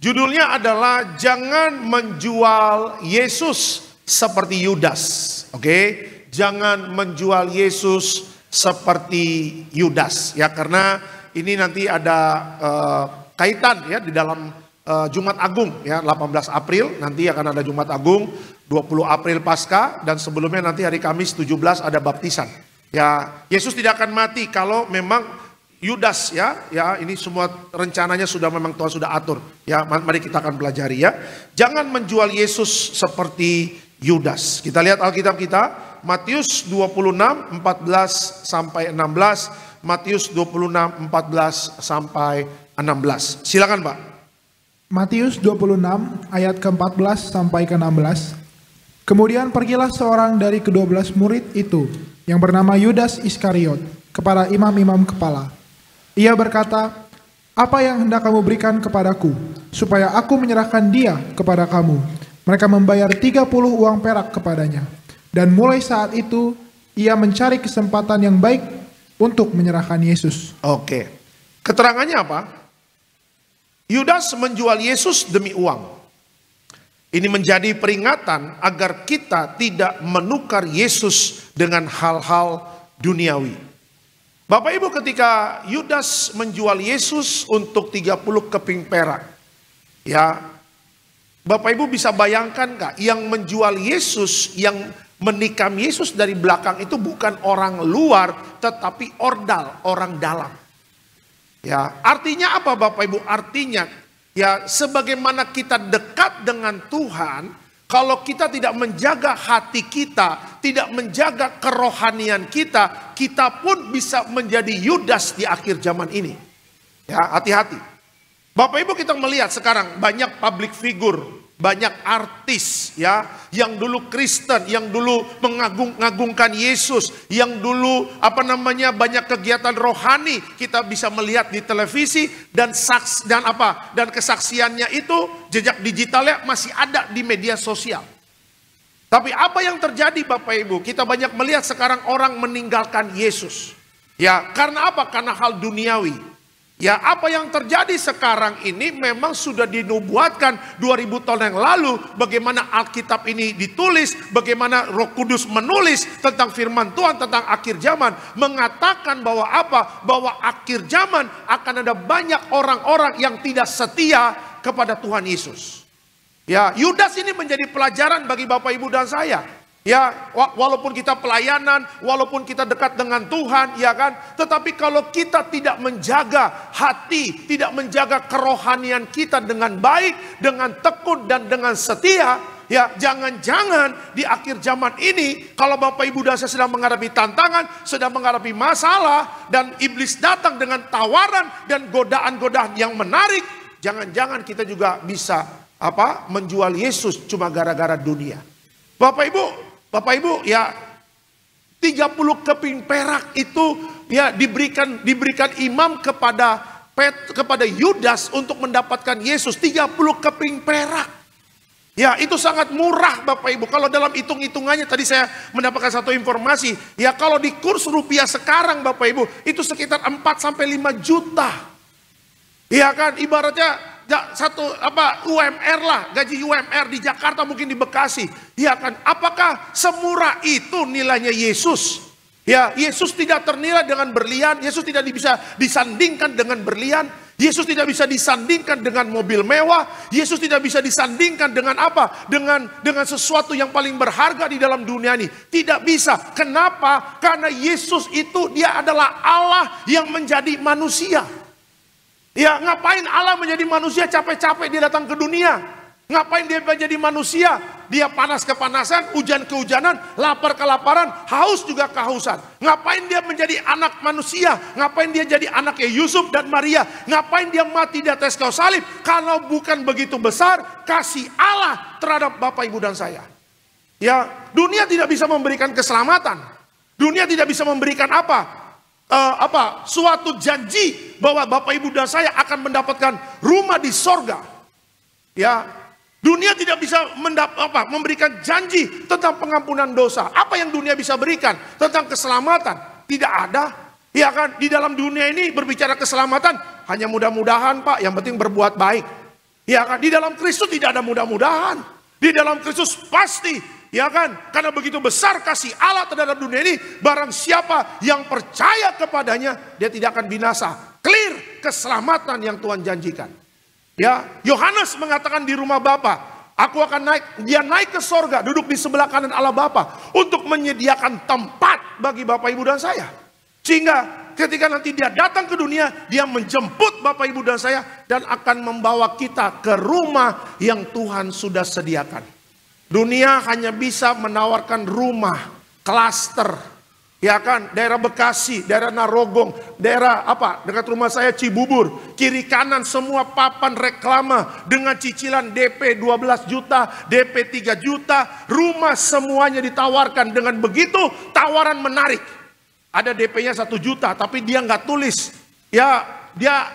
Judulnya adalah jangan menjual Yesus seperti Yudas. Oke, jangan menjual Yesus seperti Yudas ya, karena ini nanti ada kaitan ya di dalam Jumat Agung ya, 18 April nanti akan ada Jumat Agung, 20 April Paskah, dan sebelumnya nanti hari Kamis 17 ada baptisan. Ya, Yesus tidak akan mati kalau memang Yudas ya, ini semua rencananya sudah memang Tuhan sudah atur. Ya, mari kita akan pelajari ya. Jangan menjual Yesus seperti Yudas. Kita lihat Alkitab kita, Matius 26 14 sampai 16, Matius 26 14 sampai 16. Silakan Pak. Matius 26 ayat ke-14 sampai ke-16. Kemudian pergilah seorang dari ke-12 murid itu yang bernama Yudas Iskariot kepada imam-imam kepala. Ia berkata, "Apa yang hendak kamu berikan kepadaku supaya aku menyerahkan dia kepada kamu?" Mereka membayar 30 uang perak kepadanya. Dan mulai saat itu ia mencari kesempatan yang baik untuk menyerahkan Yesus. Oke. Keterangannya apa? Yudas menjual Yesus demi uang. Ini menjadi peringatan agar kita tidak menukar Yesus dengan hal-hal duniawi. Bapak Ibu, ketika Yudas menjual Yesus untuk 30 keping perak, ya, Bapak Ibu bisa bayangkan gak, yang menjual Yesus, yang menikam Yesus dari belakang itu bukan orang luar, tetapi ordal, orang dalam. Ya, artinya apa Bapak Ibu? Artinya ya, sebagaimana kita dekat dengan Tuhan, kalau kita tidak menjaga hati kita, tidak menjaga kerohanian kita, kita pun bisa menjadi Yudas di akhir zaman ini. Ya, hati-hati. Bapak Ibu, kita melihat sekarang banyak public figure, banyak artis ya, yang dulu Kristen, yang dulu mengagungkan Yesus, yang dulu banyak kegiatan rohani, kita bisa melihat di televisi dan kesaksiannya itu, jejak digitalnya masih ada di media sosial. Tapi apa yang terjadi Bapak Ibu? Kita banyak melihat sekarang orang meninggalkan Yesus. Ya, karena apa? Karena hal duniawi. Ya, apa yang terjadi sekarang ini memang sudah dinubuatkan 2000 tahun yang lalu, bagaimana Alkitab ini ditulis, bagaimana Roh Kudus menulis tentang firman Tuhan tentang akhir zaman, mengatakan bahwa apa? Bahwa akhir zaman akan ada banyak orang-orang yang tidak setia kepada Tuhan Yesus. Ya, Yudas ini menjadi pelajaran bagi Bapak Ibu dan saya. Ya, walaupun kita pelayanan, walaupun kita dekat dengan Tuhan, ya kan, tetapi kalau kita tidak menjaga hati, tidak menjaga kerohanian kita dengan baik, dengan tekun dan dengan setia, ya, jangan-jangan di akhir zaman ini, kalau Bapak Ibu dan saya sedang menghadapi tantangan, sedang menghadapi masalah, dan iblis datang dengan tawaran dan godaan-godaan yang menarik, jangan-jangan kita juga bisa menjual Yesus cuma gara-gara dunia. Bapak Ibu, ya, 30 keping perak itu ya diberikan imam kepada Yudas untuk mendapatkan Yesus. 30 keping perak. Ya, itu sangat murah Bapak Ibu. Kalau dalam hitung-hitungannya tadi saya mendapatkan satu informasi, ya, kalau di kurs rupiah sekarang Bapak Ibu itu sekitar 4 sampai 5 juta. Ya kan, ibaratnya UMR lah, gaji UMR di Jakarta, mungkin di Bekasi. Ya kan, apakah semurah itu nilainya Yesus? Ya, Yesus tidak ternilai dengan berlian, Yesus tidak bisa disandingkan dengan berlian, Yesus tidak bisa disandingkan dengan mobil mewah, Yesus tidak bisa disandingkan dengan apa? Dengan sesuatu yang paling berharga di dalam dunia ini. Tidak bisa. Kenapa? Karena Yesus itu dia adalah Allah yang menjadi manusia. Ya, ngapain Allah menjadi manusia capek-capek dia datang ke dunia? Ngapain dia menjadi manusia? Dia panas kepanasan, hujan kehujanan, lapar kelaparan, haus juga kehausan. Ngapain dia menjadi anak manusia? Ngapain dia jadi anaknya Yusuf dan Maria? Ngapain dia mati di atas kayu salib? Kalau bukan begitu besar kasih Allah terhadap Bapak Ibu dan saya. Ya, dunia tidak bisa memberikan keselamatan. Dunia tidak bisa memberikan suatu janji bahwa Bapak Ibu dan saya akan mendapatkan rumah di sorga. Ya, dunia tidak bisa memberikan janji tentang pengampunan dosa. Apa yang dunia bisa berikan tentang keselamatan? Tidak ada. Ya kan, di dalam dunia ini berbicara keselamatan hanya mudah-mudahan Pak, yang penting berbuat baik. Ya kan, di dalam Kristus tidak ada mudah-mudahan. Di dalam Kristus pasti. Ya kan, karena begitu besar kasih Allah terhadap dunia ini, barang siapa yang percaya kepadanya, dia tidak akan binasa. Clear keselamatan yang Tuhan janjikan. Ya, Yohanes mengatakan di rumah Bapa, aku akan naik ke sorga, duduk di sebelah kanan Allah Bapa, untuk menyediakan tempat bagi Bapak Ibu dan saya. Sehingga ketika nanti dia datang ke dunia, dia menjemput Bapak Ibu dan saya, dan akan membawa kita ke rumah yang Tuhan sudah sediakan. Dunia hanya bisa menawarkan rumah, klaster, ya kan, daerah Bekasi, daerah Narogong, daerah dekat rumah saya Cibubur, kiri kanan semua papan reklama dengan cicilan DP 12 juta, DP 3 juta, rumah semuanya ditawarkan dengan begitu tawaran menarik. Ada DP-nya 1 juta, tapi dia nggak tulis, ya dia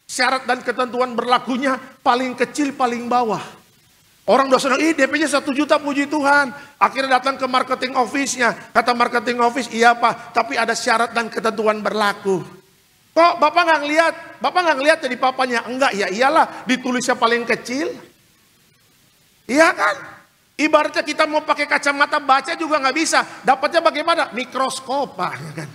syarat dan ketentuan berlakunya paling kecil paling bawah. Orang udah senang, DP-nya 1 juta, puji Tuhan. Akhirnya datang ke marketing office-nya. Kata marketing office, iya Pak, tapi ada syarat dan ketentuan berlaku. Kok Bapak nggak ngeliat? Bapak nggak ngeliat jadi papanya? Enggak, ya iyalah ditulisnya paling kecil. Iya kan? Ibaratnya kita mau pakai kacamata baca juga nggak bisa. Dapatnya bagaimana? Mikroskop, Pak. Ya kan?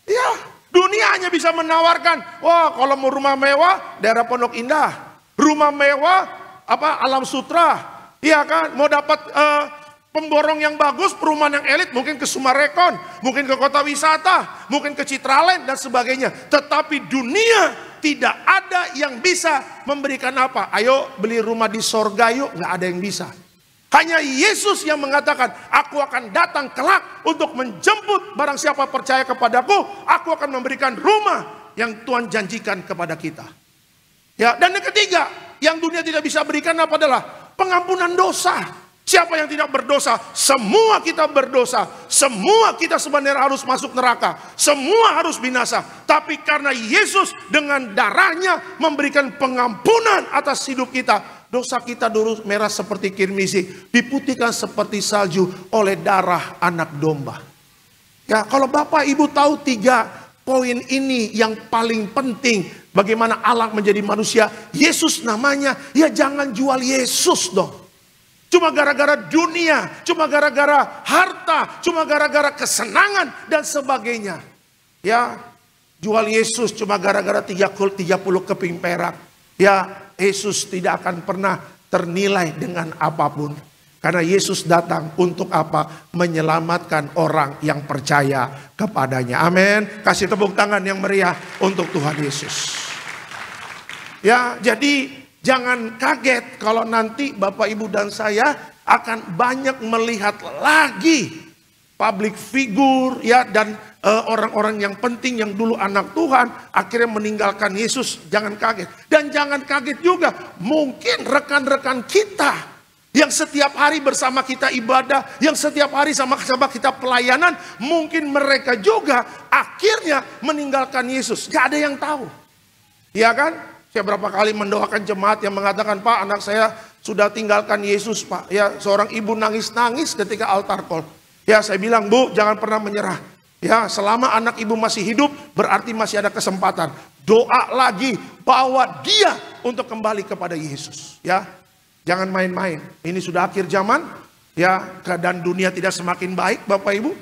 Ya, dunia hanya bisa menawarkan. Wah, kalau mau rumah mewah, daerah Pondok Indah. Rumah mewah, Alam Sutra. Iya kan? Mau dapat pemborong yang bagus, perumahan yang elit, mungkin ke Sumarekon, mungkin ke kota wisata, mungkin ke Citraland dan sebagainya. Tetapi dunia tidak ada yang bisa memberikan apa. Ayo beli rumah di sorga yuk, nggak ada yang bisa. Hanya Yesus yang mengatakan, aku akan datang kelak untuk menjemput barang siapa percaya kepadaku, aku akan memberikan rumah yang Tuhan janjikan kepada kita. Ya, dan yang ketiga, yang dunia tidak bisa berikan apa adalah pengampunan dosa. Siapa yang tidak berdosa? Semua kita berdosa. Semua kita sebenarnya harus masuk neraka. Semua harus binasa. Tapi karena Yesus dengan darahnya memberikan pengampunan atas hidup kita. Dosa kita dulu merah seperti kirmisi, diputihkan seperti salju oleh darah anak domba. Ya, kalau Bapak Ibu tahu 3 poin ini yang paling penting. Bagaimana Allah menjadi manusia. Yesus namanya. Ya jangan jual Yesus dong. Cuma gara-gara dunia, cuma gara-gara harta, cuma gara-gara kesenangan dan sebagainya. Ya, jual Yesus cuma gara-gara 30 keping perak. Ya, Yesus tidak akan pernah ternilai dengan apapun. Karena Yesus datang untuk apa? Menyelamatkan orang yang percaya kepadanya. Amin. Kasih tepuk tangan yang meriah untuk Tuhan Yesus. Ya, jadi jangan kaget kalau nanti Bapak Ibu dan saya akan banyak melihat lagi public figure ya dan orang-orang yang penting yang dulu anak Tuhan akhirnya meninggalkan Yesus. Jangan kaget. Dan jangan kaget juga mungkin rekan-rekan kita yang setiap hari bersama kita ibadah, yang setiap hari sama-sama kita pelayanan, mungkin mereka juga akhirnya meninggalkan Yesus. Gak ada yang tahu. Ya kan? Saya berapa kali mendoakan jemaat yang mengatakan, Pak, anak saya sudah tinggalkan Yesus, Pak. Ya, seorang ibu nangis-nangis ketika altar call. Ya, saya bilang, Bu, jangan pernah menyerah. Ya, selama anak ibu masih hidup, berarti masih ada kesempatan. Doa lagi, bawa dia untuk kembali kepada Yesus. Ya, jangan main-main. Ini sudah akhir zaman. Ya, keadaan dunia tidak semakin baik, Bapak Ibu.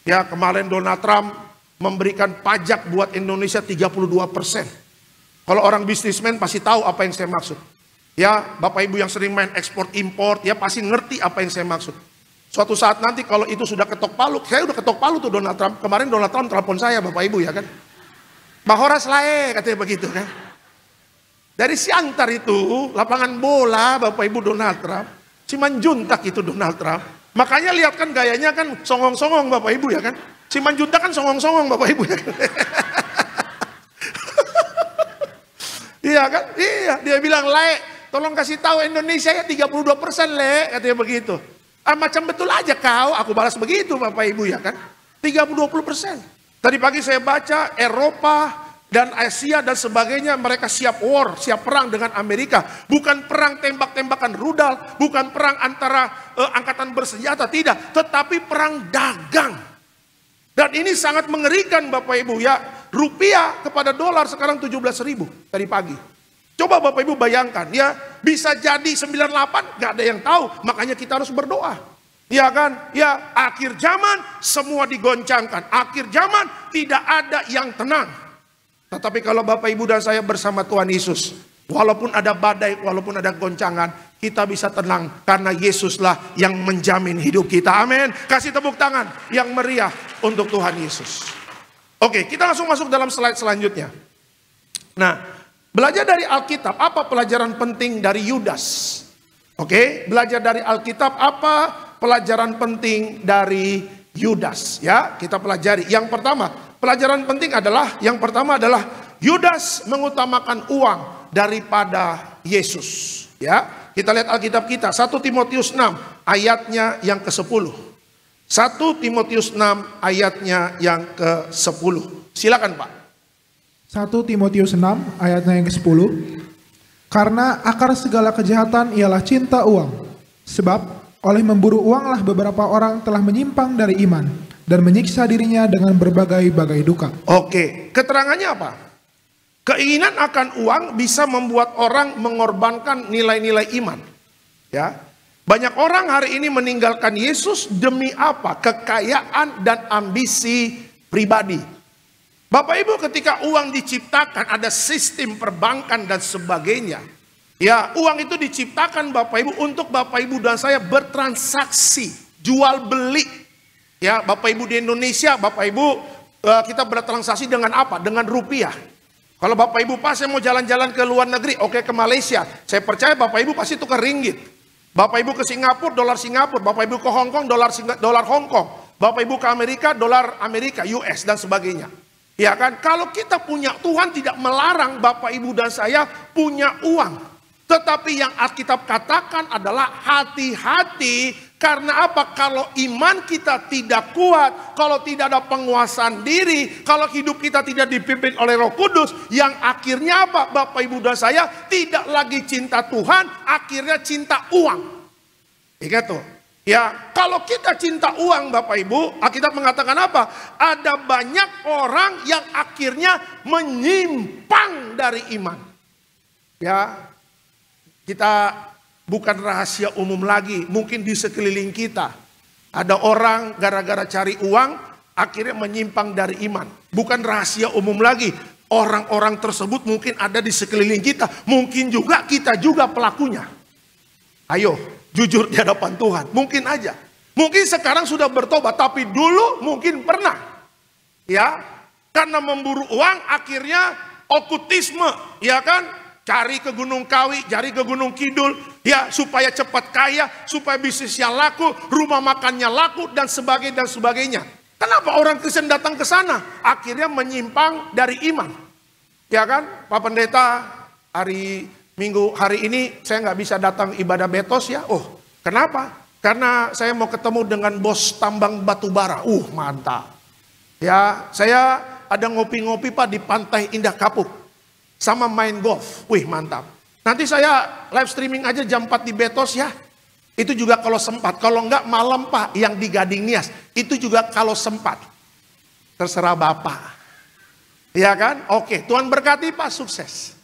Ya, kemarin Donald Trump memberikan pajak buat Indonesia 32%. Kalau orang bisnismen pasti tahu apa yang saya maksud. Ya, Bapak Ibu yang sering main ekspor impor, ya pasti ngerti apa yang saya maksud. Suatu saat nanti kalau itu sudah ketok palu, saya udah ketok palu tuh Donald Trump. Kemarin Donald Trump telepon saya, Bapak Ibu ya kan. Pak Horas lae, katanya begitu kan. Dari Siantar itu, lapangan bola Bapak Ibu Donald Trump. Simanjuntak itu Donald Trump. Makanya lihat kan gayanya kan songong-songong Bapak Ibu ya kan. Simanjuntak kan songong-songong Bapak Ibu ya kan. Iya kan? Iya, dia bilang, Le, tolong kasih tahu Indonesia ya 32% Le, katanya begitu. Macam betul aja kau, aku balas begitu Bapak Ibu ya kan. 30-20%. Tadi pagi saya baca Eropa dan Asia dan sebagainya mereka siap war, siap perang dengan Amerika. Bukan perang tembak-tembakan rudal, bukan perang antara angkatan bersenjata, tidak. Tetapi perang dagang. Dan ini sangat mengerikan Bapak Ibu ya. Rupiah kepada dolar sekarang 17.000 tadi pagi. Coba Bapak Ibu bayangkan ya. Bisa jadi 98 gak ada yang tahu. Makanya kita harus berdoa. Ya kan? Ya akhir zaman semua digoncangkan. Akhir zaman tidak ada yang tenang. Tetapi kalau Bapak Ibu dan saya bersama Tuhan Yesus. Walaupun ada badai, walaupun ada goncangan. Kita bisa tenang karena Yesuslah yang menjamin hidup kita. Amin. Kasih tepuk tangan yang meriah untuk Tuhan Yesus. Oke, kita langsung masuk dalam slide selanjutnya. Nah, belajar dari Alkitab, apa pelajaran penting dari Yudas? Oke, belajar dari Alkitab, apa pelajaran penting dari Yudas? Ya, kita pelajari. Yang pertama, pelajaran penting adalah, yang pertama adalah Yudas mengutamakan uang daripada Yesus. Ya, kita lihat Alkitab kita, 1 Timotius 6 ayatnya yang ke-10. 1 Timotius 6 ayatnya yang ke-10. Silakan Pak. 1 Timotius 6 ayatnya yang ke-10. Karena akar segala kejahatan ialah cinta uang. Sebab oleh memburu uanglah beberapa orang telah menyimpang dari iman dan menyiksa dirinya dengan berbagai-bagai duka. Oke, keterangannya apa? Keinginan akan uang bisa membuat orang mengorbankan nilai-nilai iman. Ya, banyak orang hari ini meninggalkan Yesus demi apa? Kekayaan dan ambisi pribadi. Bapak Ibu, ketika uang diciptakan ada sistem perbankan dan sebagainya. Ya, uang itu diciptakan Bapak Ibu untuk Bapak Ibu dan saya bertransaksi, jual beli. Ya, Bapak Ibu di Indonesia, Bapak Ibu kita bertransaksi dengan apa? Dengan rupiah. Kalau Bapak Ibu pas saya mau jalan-jalan ke luar negeri, oke ke Malaysia, saya percaya Bapak Ibu pasti tukar ringgit. Bapak Ibu ke Singapura, dolar Singapura. Bapak Ibu ke Hong Kong, dolar Hong Kong. Bapak Ibu ke Amerika, dolar Amerika, US dan sebagainya. Ya kan, kalau kita punya, Tuhan tidak melarang Bapak Ibu dan saya punya uang. Tetapi yang Alkitab katakan adalah hati-hati. Karena apa? Kalau iman kita tidak kuat, kalau tidak ada penguasaan diri, kalau hidup kita tidak dipimpin oleh Roh Kudus, yang akhirnya apa? Bapak Ibu dan saya tidak lagi cinta Tuhan, akhirnya cinta uang. Ingat tuh. Ya, kalau kita cinta uang Bapak Ibu, Alkitab mengatakan apa? Ada banyak orang yang akhirnya menyimpang dari iman. Ya, kita bukan rahasia umum lagi, mungkin di sekeliling kita. Ada orang gara-gara cari uang, akhirnya menyimpang dari iman. Bukan rahasia umum lagi, orang-orang tersebut mungkin ada di sekeliling kita. Mungkin juga kita juga pelakunya. Ayo, jujur di hadapan Tuhan, mungkin aja. Mungkin sekarang sudah bertobat, tapi dulu mungkin pernah. Ya, karena memburu uang akhirnya okultisme, ya kan? Cari ke Gunung Kawi, cari ke Gunung Kidul, ya supaya cepat kaya, supaya bisnisnya laku, rumah makannya laku dan sebagainya. Kenapa orang Kristen datang ke sana? Akhirnya menyimpang dari iman. Ya kan, Pak Pendeta, hari Minggu hari ini saya nggak bisa datang ibadah betos ya. Oh, kenapa? Karena saya mau ketemu dengan bos tambang batu bara. Mantap. Ya, saya ada ngopi-ngopi Pak di Pantai Indah Kapuk. Sama main golf, mantap. Nanti saya live streaming aja jam 4 di Betos ya. Itu juga kalau sempat, kalau enggak malam Pak yang di Gading Nias. Itu juga kalau sempat. Terserah Bapak. Ya kan? Oke, Tuhan berkati Pak, sukses.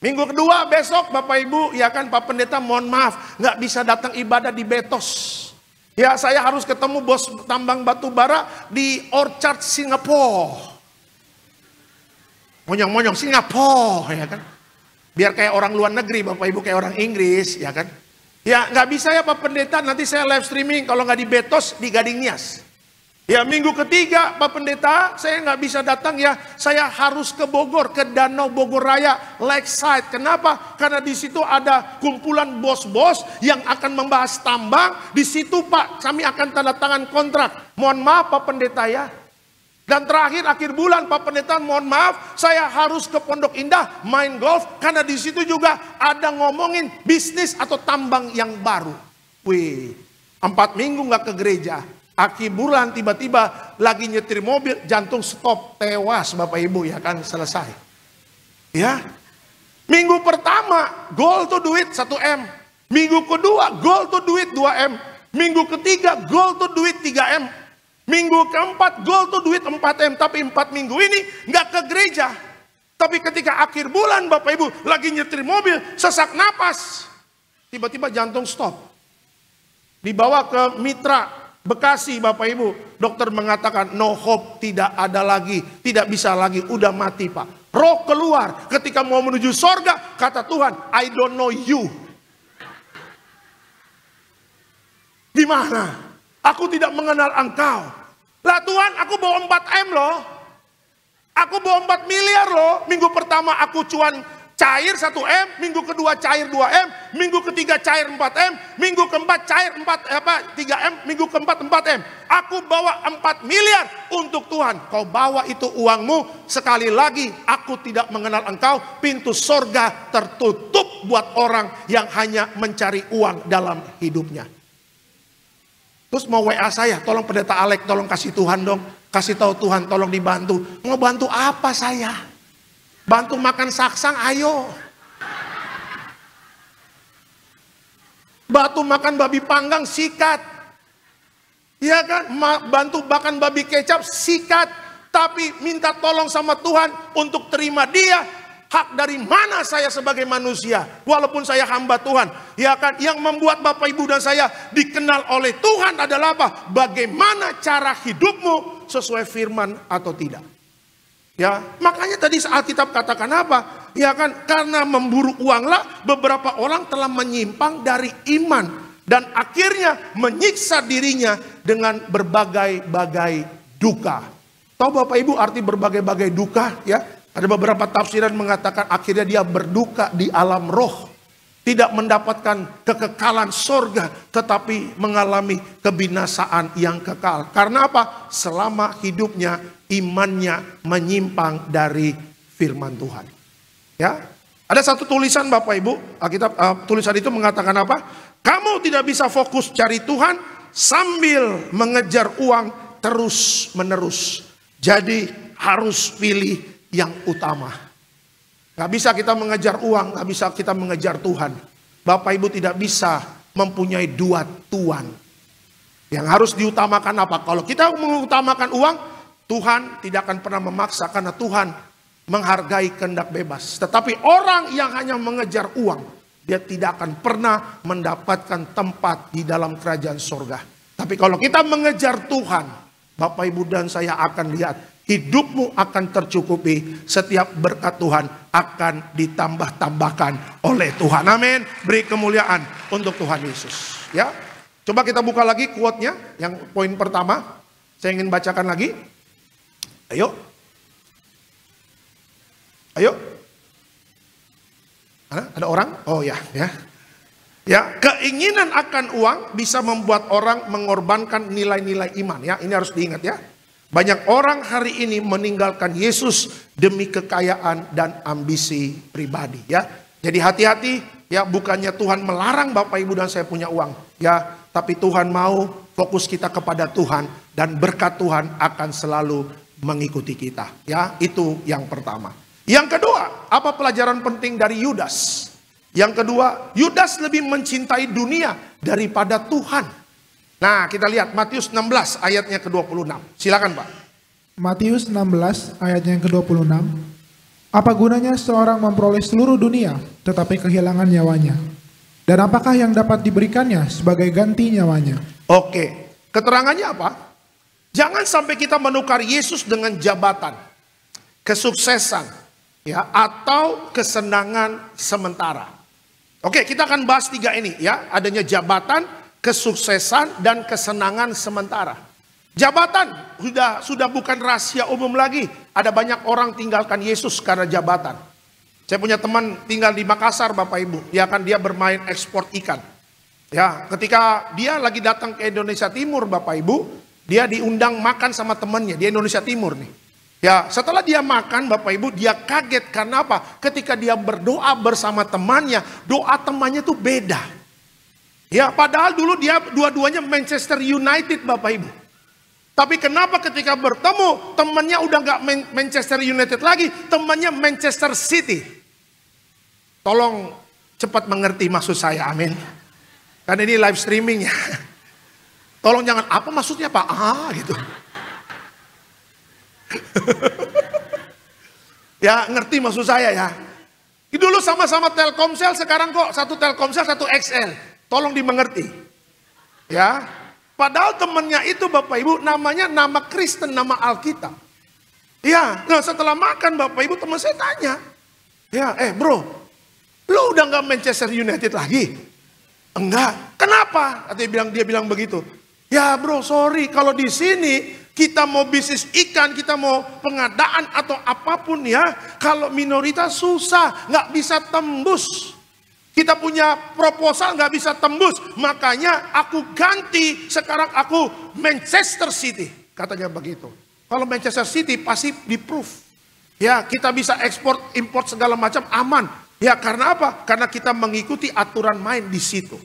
Minggu kedua besok Bapak Ibu, ya kan Pak Pendeta mohon maaf, nggak bisa datang ibadah di Betos. Ya saya harus ketemu bos tambang batu bara di Orchard Singapura. Monyong-monyong Singapura, ya kan. Biar kayak orang luar negeri, Bapak Ibu kayak orang Inggris, ya kan. Ya nggak bisa ya Pak Pendeta, nanti saya live streaming, kalau nggak di Betos, di Gading Nias. Ya minggu ketiga Pak Pendeta, saya nggak bisa datang ya, saya harus ke Bogor, ke Danau Bogor Raya, Lakeside. Kenapa? Karena di situ ada kumpulan bos-bos yang akan membahas tambang. Di situ Pak, kami akan tanda tangan kontrak. Mohon maaf Pak Pendeta ya. Dan terakhir akhir bulan Pak Pendeta mohon maaf, saya harus ke Pondok Indah main golf karena di situ juga ada ngomongin bisnis atau tambang yang baru. 4 minggu nggak ke gereja. Akhir bulan tiba-tiba lagi nyetir mobil, jantung stop, tewas Bapak Ibu ya kan, selesai. Ya. Minggu pertama goal tuh duit 1 M. Minggu kedua goal tuh duit 2 M. Minggu ketiga goal tuh duit 3 M. Minggu keempat goal tuh duit 4 M. Tapi 4 minggu ini nggak ke gereja. Tapi ketika akhir bulan Bapak Ibu lagi nyetir mobil, sesak napas. Tiba-tiba jantung stop. Dibawa ke Mitra Bekasi Bapak Ibu. Dokter mengatakan no hope, tidak ada lagi. Tidak bisa lagi, udah mati Pak. Roh keluar ketika mau menuju sorga. Kata Tuhan, I don't know you. Gimana? Aku tidak mengenal engkau. Lah Tuhan, aku bawa 4 M loh. Aku bawa 4 miliar loh. Minggu pertama aku cuan cair 1 M. Minggu kedua cair 2 M. Minggu ketiga cair 4 M. Minggu keempat cair 3 M. Minggu keempat 4 M. Aku bawa 4 miliar untuk Tuhan. Kau bawa itu uangmu. Sekali lagi, aku tidak mengenal engkau. Pintu sorga tertutup buat orang yang hanya mencari uang dalam hidupnya. Terus mau WA saya, tolong Pendeta Alek, tolong kasih Tuhan dong. Kasih tahu Tuhan, tolong dibantu. Mau bantu apa saya? Bantu makan saksang, ayo. Bantu makan babi panggang, sikat. Ya kan, bantu bahkan babi kecap, sikat. Tapi minta tolong sama Tuhan untuk terima dia. Hak dari mana saya sebagai manusia, walaupun saya hamba Tuhan. Ya kan, yang membuat Bapak Ibu dan saya dikenal oleh Tuhan adalah apa? Bagaimana cara hidupmu sesuai firman atau tidak. Ya, makanya tadi Alkitab katakan apa? Ya kan, karena memburu uanglah beberapa orang telah menyimpang dari iman. Dan akhirnya menyiksa dirinya dengan berbagai-bagai duka. Tahu Bapak Ibu arti berbagai-bagai duka ya? Ada beberapa tafsiran mengatakan akhirnya dia berduka di alam roh. Tidak mendapatkan kekekalan sorga, tetapi mengalami kebinasaan yang kekal. Karena apa? Selama hidupnya imannya menyimpang dari firman Tuhan. Ya, ada satu tulisan Bapak Ibu, tulisan itu mengatakan apa? Kamu tidak bisa fokus cari Tuhan sambil mengejar uang terus menerus. Jadi harus pilih yang utama. Gak bisa kita mengejar uang, gak bisa kita mengejar Tuhan. Bapak Ibu tidak bisa mempunyai dua tuan. Yang harus diutamakan apa? Kalau kita mengutamakan uang, Tuhan tidak akan pernah memaksa karena Tuhan menghargai kehendak bebas. Tetapi orang yang hanya mengejar uang, dia tidak akan pernah mendapatkan tempat di dalam kerajaan surga. Tapi kalau kita mengejar Tuhan, Bapak Ibu dan saya akan lihat hidupmu akan tercukupi. Setiap berkat Tuhan akan ditambah-tambahkan oleh Tuhan. Amin. Beri kemuliaan untuk Tuhan Yesus. Ya, coba kita buka lagi quote-nya. Yang poin pertama, saya ingin bacakan lagi. Ayo. Ayo. Ada orang? Oh ya, ya. Ya, keinginan akan uang bisa membuat orang mengorbankan nilai-nilai iman ya. Ini harus diingat ya. Banyak orang hari ini meninggalkan Yesus demi kekayaan dan ambisi pribadi ya. Jadi hati-hati ya, bukannya Tuhan melarang Bapak Ibu dan saya punya uang ya, tapi Tuhan mau fokus kita kepada Tuhan dan berkat Tuhan akan selalu mengikuti kita ya. Itu yang pertama. Yang kedua, apa pelajaran penting dari Yudas? Yang kedua, Yudas lebih mencintai dunia daripada Tuhan. Nah, kita lihat Matius 16 ayatnya ke-26. Silakan Pak. Matius 16 ayatnya yang ke-26. Apa gunanya seorang memperoleh seluruh dunia tetapi kehilangan nyawanya? Dan apakah yang dapat diberikannya sebagai ganti nyawanya? Oke, keterangannya apa? Jangan sampai kita menukar Yesus dengan jabatan, kesuksesan, ya, atau kesenangan sementara. Oke, kita akan bahas tiga ini ya, adanya jabatan, kesuksesan, dan kesenangan sementara. Jabatan sudah bukan rahasia umum lagi. Ada banyak orang tinggalkan Yesus karena jabatan. Saya punya teman tinggal di Makassar Bapak Ibu, ya kan, dia bermain ekspor ikan. Ya, ketika dia lagi datang ke Indonesia Timur Bapak Ibu, dia diundang makan sama temannya di Indonesia Timur nih. Ya, setelah dia makan Bapak Ibu, dia kaget karena apa? Ketika dia berdoa bersama temannya, doa temannya tuh beda. Ya, padahal dulu dia dua-duanya Manchester United Bapak Ibu. Tapi kenapa ketika bertemu, temannya udah gak Manchester United lagi, temannya Manchester City. Tolong cepat mengerti maksud saya, amin. Karena ini live streaming ya. Tolong jangan, apa maksudnya Pak? Gitu. Ya, ngerti maksud saya ya. Dulu sama-sama Telkomsel, sekarang kok satu Telkomsel, satu XL. Tolong dimengerti. Ya. Padahal temannya itu Bapak Ibu namanya nama Kristen, nama Alkitab. Ya, nah setelah makan Bapak Ibu teman saya tanya. Ya, bro, lu udah gak Manchester United lagi? Enggak. Kenapa? Dia bilang begitu. Ya bro, sorry, kalau di sini kita mau bisnis ikan, kita mau pengadaan atau apapun ya, kalau minoritas susah, nggak bisa tembus. Kita punya proposal nggak bisa tembus, makanya aku ganti, sekarang aku Manchester City, katanya begitu. Kalau Manchester City pasti di-proof. Ya, kita bisa ekspor, import segala macam aman. Ya, karena apa? Karena kita mengikuti aturan main di situ.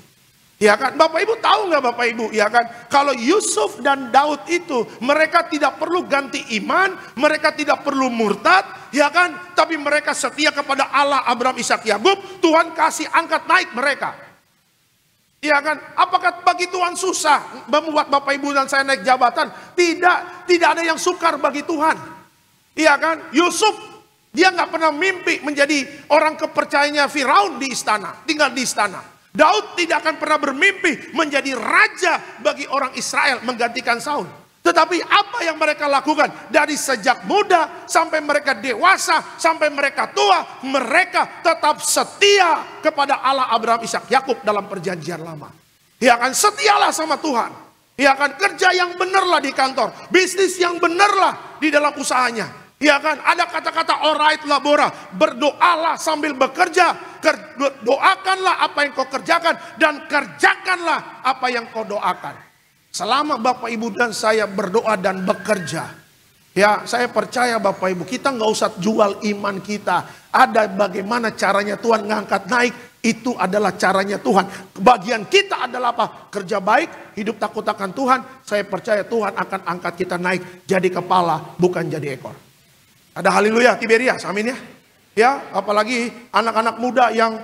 Ya kan, Bapak Ibu tahu nggak Bapak Ibu, ya kan, kalau Yusuf dan Daud itu mereka tidak perlu ganti iman, mereka tidak perlu murtad, ya kan, tapi mereka setia kepada Allah Abraham, Ishak, Yakub, Tuhan kasih angkat naik mereka. Iya kan? Apakah bagi Tuhan susah membuat Bapak Ibu dan saya naik jabatan? Tidak ada yang sukar bagi Tuhan. Iya kan? Yusuf, dia nggak pernah mimpi menjadi orang kepercayaannya Firaun di istana, tinggal di istana. Daud tidak akan pernah bermimpi menjadi raja bagi orang Israel menggantikan Saul. Tetapi apa yang mereka lakukan dari sejak muda sampai mereka dewasa, sampai mereka tua, mereka tetap setia kepada Allah Abraham, Ishak, Yakub dalam perjanjian lama. Ya kan, setialah sama Tuhan. Ya kan, kerja yang benerlah di kantor, bisnis yang benerlah di dalam usahanya. Ya kan, ada kata-kata alright labora, berdoalah sambil bekerja, doakanlah apa yang kau kerjakan dan kerjakanlah apa yang kau doakan. Selama Bapak Ibu dan saya berdoa dan bekerja, ya saya percaya Bapak Ibu, kita nggak usah jual iman kita. Ada bagaimana caranya Tuhan ngangkat naik, itu adalah caranya Tuhan. Bagian kita adalah apa? Kerja baik, hidup takut akan Tuhan. Saya percaya Tuhan akan angkat kita naik jadi kepala, bukan jadi ekor. Ada haleluya, Tiberias, amin ya. Ya, apalagi anak-anak muda yang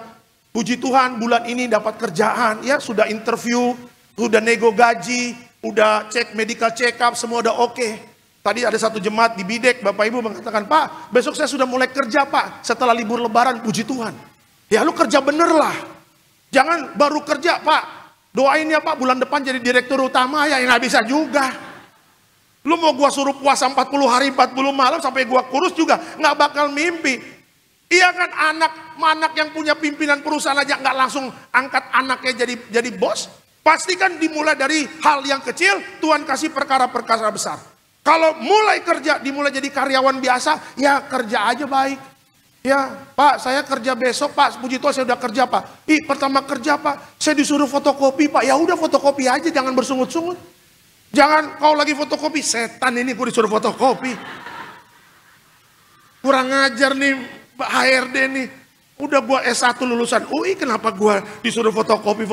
puji Tuhan bulan ini dapat kerjaan, ya sudah interview, udah nego gaji, udah cek medical check up, semua udah oke. Tadi ada satu jemaat di Bidek, Bapak Ibu mengatakan, Pak, besok saya sudah mulai kerja Pak, setelah libur lebaran, puji Tuhan. Ya lu kerja bener lah. Jangan baru kerja Pak, doain ya Pak, bulan depan jadi direktur utama ya, nggak bisa juga. Lu mau gua suruh puasa 40 hari 40 malam sampai gua kurus juga, nggak bakal mimpi. Iya kan, anak yang punya pimpinan perusahaan aja nggak langsung angkat anaknya jadi bos. Pastikan dimulai dari hal yang kecil, Tuhan kasih perkara-perkara besar. Kalau mulai kerja, dimulai jadi karyawan biasa, ya kerja aja baik. Ya, Pak, saya kerja besok, Pak. Puji Tuhan saya udah kerja, Pak. Pertama kerja, Pak. Saya disuruh fotokopi, Pak. Ya udah fotokopi aja, jangan bersungut-sungut. Jangan kau lagi fotokopi, setan ini gue disuruh fotokopi. Kurang ajar nih, Pak HRD nih. Udah gua S1 lulusan UI, kenapa gua disuruh fotokopi?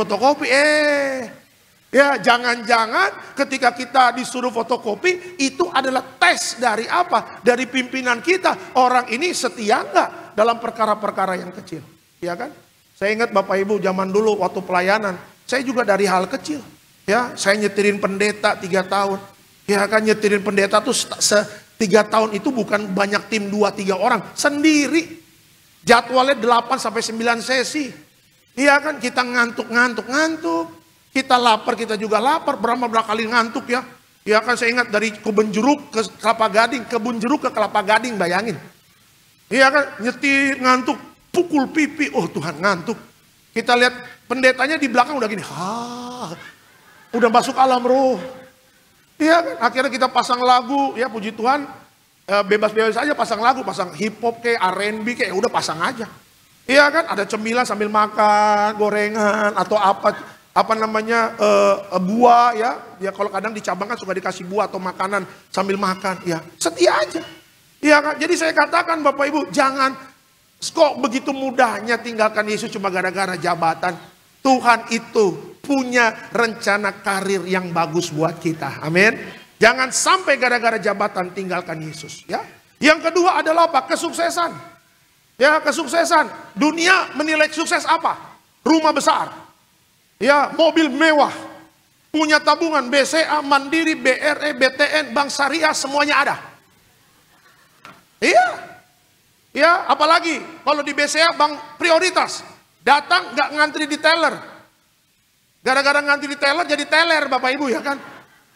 Ya jangan-jangan ketika kita disuruh fotokopi, itu adalah tes dari apa? Dari pimpinan kita. Orang ini setia nggak dalam perkara-perkara yang kecil? Ya kan? Saya ingat Bapak Ibu zaman dulu waktu pelayanan, saya juga dari hal kecil. Ya, saya nyetirin pendeta 3 tahun. Ya kan, nyetirin pendeta tuh 3 tahun itu bukan banyak tim 2-3 orang, sendiri. Jadwalnya 8 sampai 9 sesi. Iya kan, kita ngantuk. Kita lapar, kita juga lapar. Berapa kali ngantuk ya. Iya kan, saya ingat dari Kebun Jeruk ke Kelapa Gading. Kebun Jeruk ke Kelapa Gading, bayangin. Iya kan, nyetir ngantuk. Pukul pipi, oh Tuhan ngantuk. Kita lihat pendetanya di belakang udah gini. Udah masuk alam roh. Iya kan, akhirnya kita pasang lagu. Ya puji Tuhan. Bebas-bebas aja pasang lagu, pasang hip hop kayak R&B kayak udah pasang aja. Iya kan, ada cemilan sambil makan, gorengan atau apa namanya buah ya. Ya kalau kadang di cabang kan suka dikasih buah atau makanan sambil makan. Ya setia aja. Iya kan, jadi saya katakan Bapak Ibu, jangan kok begitu mudahnya tinggalkan Yesus cuma gara-gara jabatan. Tuhan itu punya rencana karir yang bagus buat kita. Amin. Jangan sampai gara-gara jabatan tinggalkan Yesus. Ya. Yang kedua adalah apa? Kesuksesan. Ya, kesuksesan. Dunia menilai sukses apa? Rumah besar. Ya, mobil mewah. Punya tabungan BCA, Mandiri, BRE, BTN, Bank Syariah, semuanya ada. Iya. Ya, apalagi kalau di BCA bank prioritas. Datang nggak ngantri di teller. Gara-gara ngantri di teller jadi teller Bapak Ibu ya kan.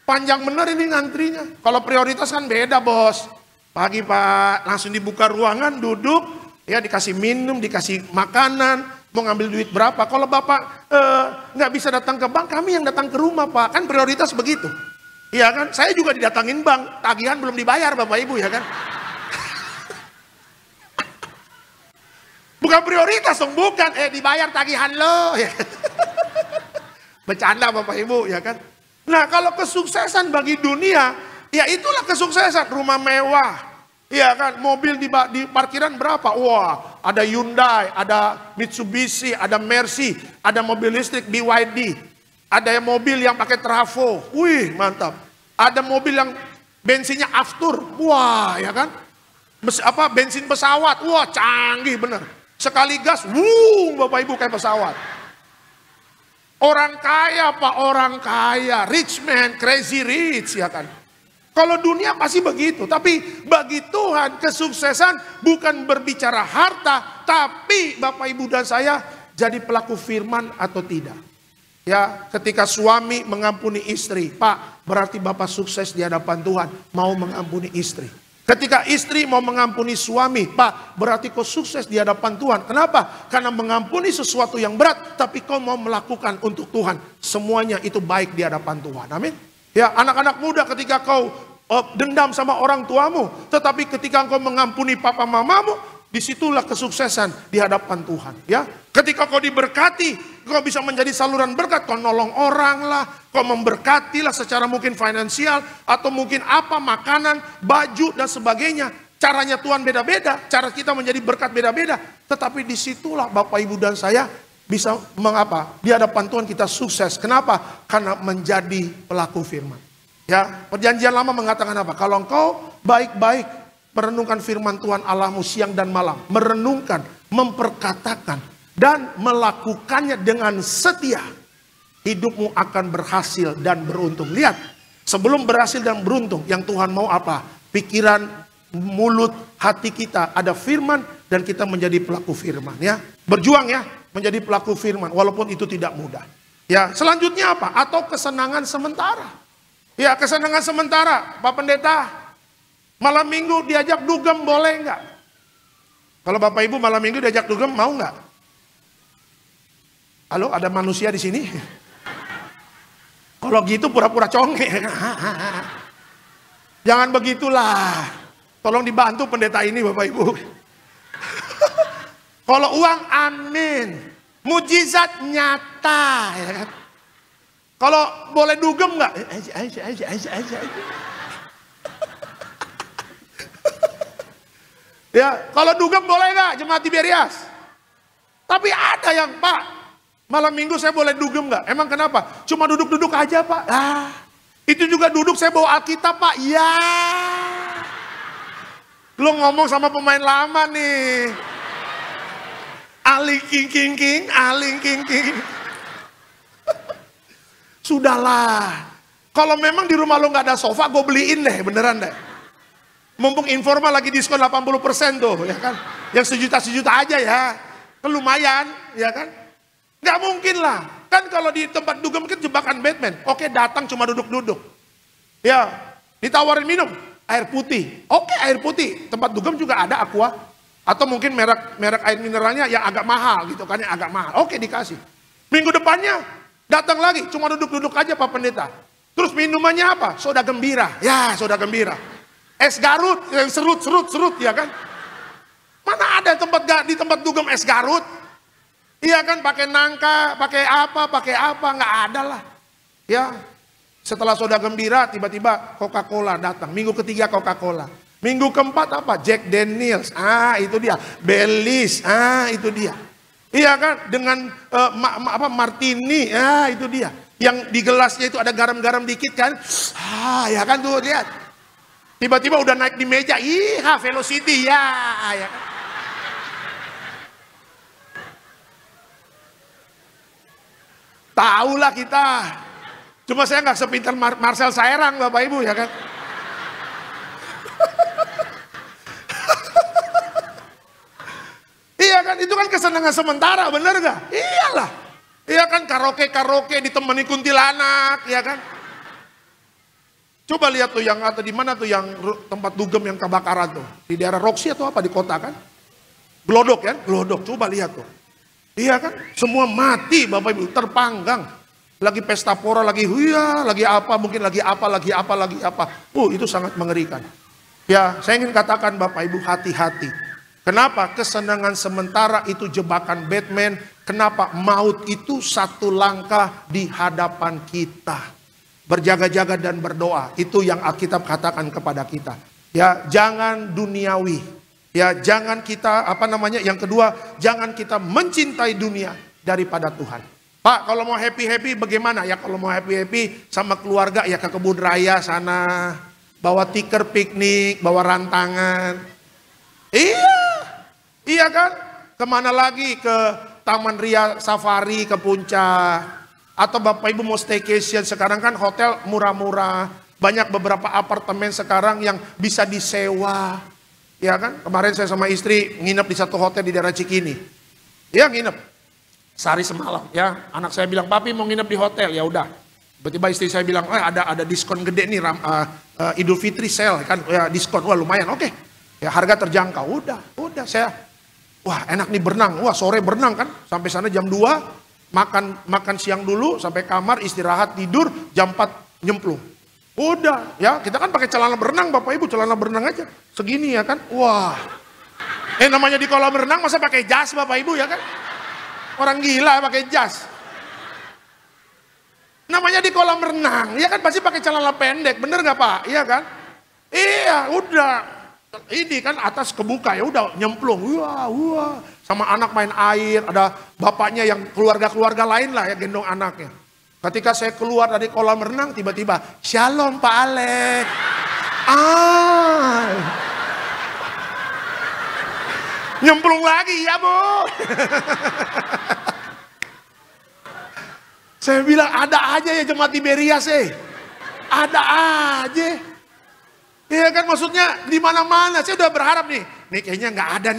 Panjang bener ini ngantrinya. Kalau prioritas kan beda bos. Pagi Pak, langsung dibuka ruangan, duduk, ya dikasih minum, dikasih makanan, mau ngambil duit berapa. Kalau Bapak nggak bisa datang ke bank, kami yang datang ke rumah Pak. Kan prioritas begitu. Iya kan, saya juga didatangin bank, tagihan belum dibayar Bapak Ibu ya kan. Bukan prioritas dong, bukan. Dibayar tagihan lo. Ya. Bercanda Bapak Ibu ya kan. Nah kalau kesuksesan bagi dunia, ya itulah kesuksesan. Rumah mewah, ya kan, mobil di parkiran berapa? Wah, ada Hyundai, ada Mitsubishi, ada Mercy, ada mobil listrik BYD, ada mobil yang pakai trafo, wih mantap. Ada mobil yang bensinnya aftur, wah ya kan. Bensin pesawat, wah canggih bener. Sekali gas, Bapak Ibu kayak pesawat. Orang kaya Pak, orang kaya. Rich man, crazy rich, ya kan. Kalau dunia pasti begitu. Tapi bagi Tuhan kesuksesan bukan berbicara harta. Tapi Bapak Ibu dan saya jadi pelaku firman atau tidak. Ya, ketika suami mengampuni istri, Pak, berarti Bapak sukses di hadapan Tuhan, mau mengampuni istri. Ketika istri mau mengampuni suami, Pak, berarti kau sukses di hadapan Tuhan. Kenapa? Karena mengampuni sesuatu yang berat, tapi kau mau melakukan untuk Tuhan. Semuanya itu baik di hadapan Tuhan. Amin. Ya, anak-anak muda, ketika kau dendam sama orang tuamu, tetapi ketika kau mengampuni papa mamamu, disitulah kesuksesan di hadapan Tuhan. Ya, ketika kau diberkati, kau bisa menjadi saluran berkat. Kau nolong orang lah, kau memberkati lah secara mungkin finansial, atau mungkin apa, makanan, baju dan sebagainya. Caranya Tuhan beda-beda, cara kita menjadi berkat beda-beda. Tetapi disitulah Bapak Ibu dan saya bisa mengapa? Di hadapan Tuhan kita sukses. Kenapa? Karena menjadi pelaku firman. Ya, perjanjian lama mengatakan apa? Kalau engkau baik-baik merenungkan firman Tuhan Allahmu siang dan malam, merenungkan, memperkatakan, dan melakukannya dengan setia, hidupmu akan berhasil dan beruntung. Lihat, sebelum berhasil dan beruntung, yang Tuhan mau apa? Pikiran, mulut, hati kita ada firman, dan kita menjadi pelaku firman. Ya, berjuang ya, menjadi pelaku firman, walaupun itu tidak mudah. Ya, selanjutnya apa? Atau kesenangan sementara. Ya, kesenangan sementara, Pak Pendeta. Malam minggu diajak dugem boleh nggak? Kalau Bapak Ibu malam minggu diajak dugem mau nggak? Halo, ada manusia di sini? Kalau gitu pura-pura conge. Jangan begitulah. Tolong dibantu pendeta ini Bapak Ibu. Kalau uang amin. Mujizat nyata. Ya kan? Kalau boleh dugem nggak? Ya, kalau dugem boleh nggak jemaat Tiberias? Tapi ada yang Pak, malam minggu saya boleh dugem nggak? Emang kenapa? Cuma duduk-duduk aja Pak. Ah, itu juga duduk saya bawa Alkitab Pak. Ya, lu ngomong sama pemain lama nih. Aling king king king, aling king king. Sudahlah. Kalau memang di rumah lo nggak ada sofa, gue beliin deh, beneran deh. Mumpung informal lagi diskon 80% tuh, ya kan? Yang sejuta aja ya, kan lumayan, ya kan? Nggak mungkin lah, kan kalau di tempat dugem kan jebakan Batman. Oke, datang cuma duduk-duduk, ya, ditawarin minum air putih. Oke, air putih, tempat dugem juga ada Aqua, atau mungkin merek air mineralnya yang agak mahal gitu kan, yang agak mahal. Oke, dikasih. Minggu depannya datang lagi, cuma duduk-duduk aja Pak Pendeta. Terus minumannya apa? Soda gembira, ya soda gembira. Es Garut yang serut, ya kan? Mana ada di tempat dugem es Garut? Iya kan, pakai nangka, pakai apa, nggak ada lah. Ya, setelah soda gembira, tiba-tiba Coca-Cola datang. Minggu ketiga Coca-Cola. Minggu keempat apa? Jack Daniels, itu dia. Baileys, itu dia. Iya kan, dengan martini, itu dia. Yang di gelasnya itu ada garam-garam dikit kan? Ya kan tuh lihat. Tiba-tiba udah naik di meja, Velocity ya kan? Tahulah kita. Cuma saya nggak sepintar Marcel Saerang Bapak Ibu ya kan? Iya kan, itu kan kesenangan sementara, bener gak? Iyalah. Iya kan, karaoke ditemani kuntilanak, ya kan? Coba lihat tuh yang atau di mana tuh yang tempat dugem yang kebakaran tuh. Di daerah Roxy atau apa di kota kan? Glodok kan? Glodok, coba lihat tuh. Iya kan? Semua mati Bapak Ibu, terpanggang. Lagi pesta pora, lagi apa, mungkin lagi apa. Itu sangat mengerikan. Ya, saya ingin katakan Bapak Ibu hati-hati. Kenapa? Kesenangan sementara itu jebakan Batman. Kenapa? Maut itu satu langkah di hadapan kita. Berjaga-jaga dan berdoa. Itu yang Alkitab katakan kepada kita. Ya, jangan duniawi. Ya, jangan kita, yang kedua, jangan kita mencintai dunia daripada Tuhan. Pak, kalau mau happy-happy bagaimana? Ya, kalau mau happy-happy sama keluarga, ya ke kebun raya sana. Bawa tikar piknik, bawa rantangan. Iya kan? Kemana lagi? Ke Taman Ria Safari, ke puncak. Atau Bapak Ibu mau staycation, sekarang kan hotel murah-murah. Banyak beberapa apartemen sekarang yang bisa disewa. Ya kan, kemarin saya sama istri nginep di satu hotel di daerah Cikini. Ya nginep, sehari semalam ya. Anak saya bilang, papi mau nginep di hotel, ya udah. Tiba-tiba istri saya bilang, ada diskon gede nih, Idul Fitri sale kan, ya diskon, wah lumayan, oke. Ya harga terjangkau, udah saya, wah enak nih berenang, wah sore berenang kan, sampai sana jam 2, makan siang dulu, sampai kamar istirahat tidur, jam 4 nyemplung. Udah, ya kita kan pakai celana berenang Bapak Ibu, celana berenang aja, segini ya kan, wah. Namanya di kolam renang masa pakai jas Bapak Ibu ya kan, orang gila pakai jas. Namanya di kolam renang, ya kan pasti pakai celana pendek, bener nggak Pak? Iya kan? Iya, udah. Ini kan atas kebuka ya udah nyemplung, wah, sama anak main air, ada bapaknya yang keluarga lain lah ya gendong anaknya. Ketika saya keluar dari kolam renang tiba-tiba, Shalom Pak Alek. Nyemplung lagi ya Bu. Saya bilang ada aja ya jemaat Tiberias ada aja. Iya kan maksudnya di mana-mana. Saya udah berharap nih kayaknya nggak ada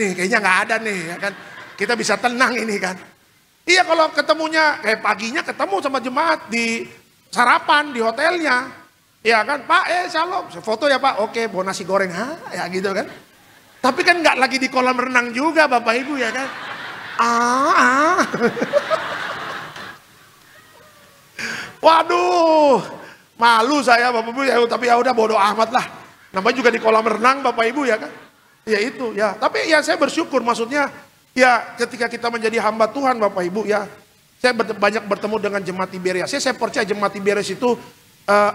nih, ya kan. Kita bisa tenang ini kan. Iya kalau ketemunya kayak paginya ketemu sama jemaat di sarapan di hotelnya. Ya kan Pak Shalom, foto ya Pak, oke bawa nasi goreng, ya gitu kan. Tapi kan nggak lagi di kolam renang juga Bapak Ibu ya kan. Waduh, malu saya Bapak Ibu ya, tapi ya udah bodo amat lah. Namanya juga di kolam renang Bapak Ibu ya kan. Ya itu ya, tapi ya saya bersyukur maksudnya ya ketika kita menjadi hamba Tuhan Bapak Ibu ya. Saya banyak bertemu dengan jemaat Tiberias. Saya percaya jemaat Tiberias itu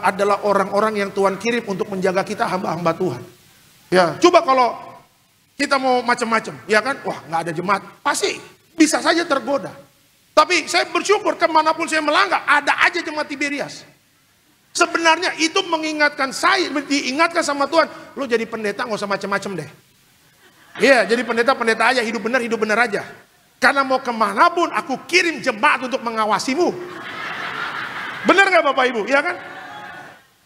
adalah orang-orang yang Tuhan kirim untuk menjaga kita hamba-hamba Tuhan. Ya, coba kalau kita mau macam-macam, ya kan? Wah, nggak ada jemaat, pasti bisa saja tergoda. Tapi saya bersyukur kemanapun saya melangkah, ada aja jemaat Tiberias. Sebenarnya itu mengingatkan saya, diingatkan sama Tuhan, lo jadi pendeta nggak usah macam-macam deh. Iya, jadi pendeta aja, hidup benar aja. Karena mau kemanapun aku kirim jemaat untuk mengawasimu. Benar nggak Bapak Ibu? Iya kan?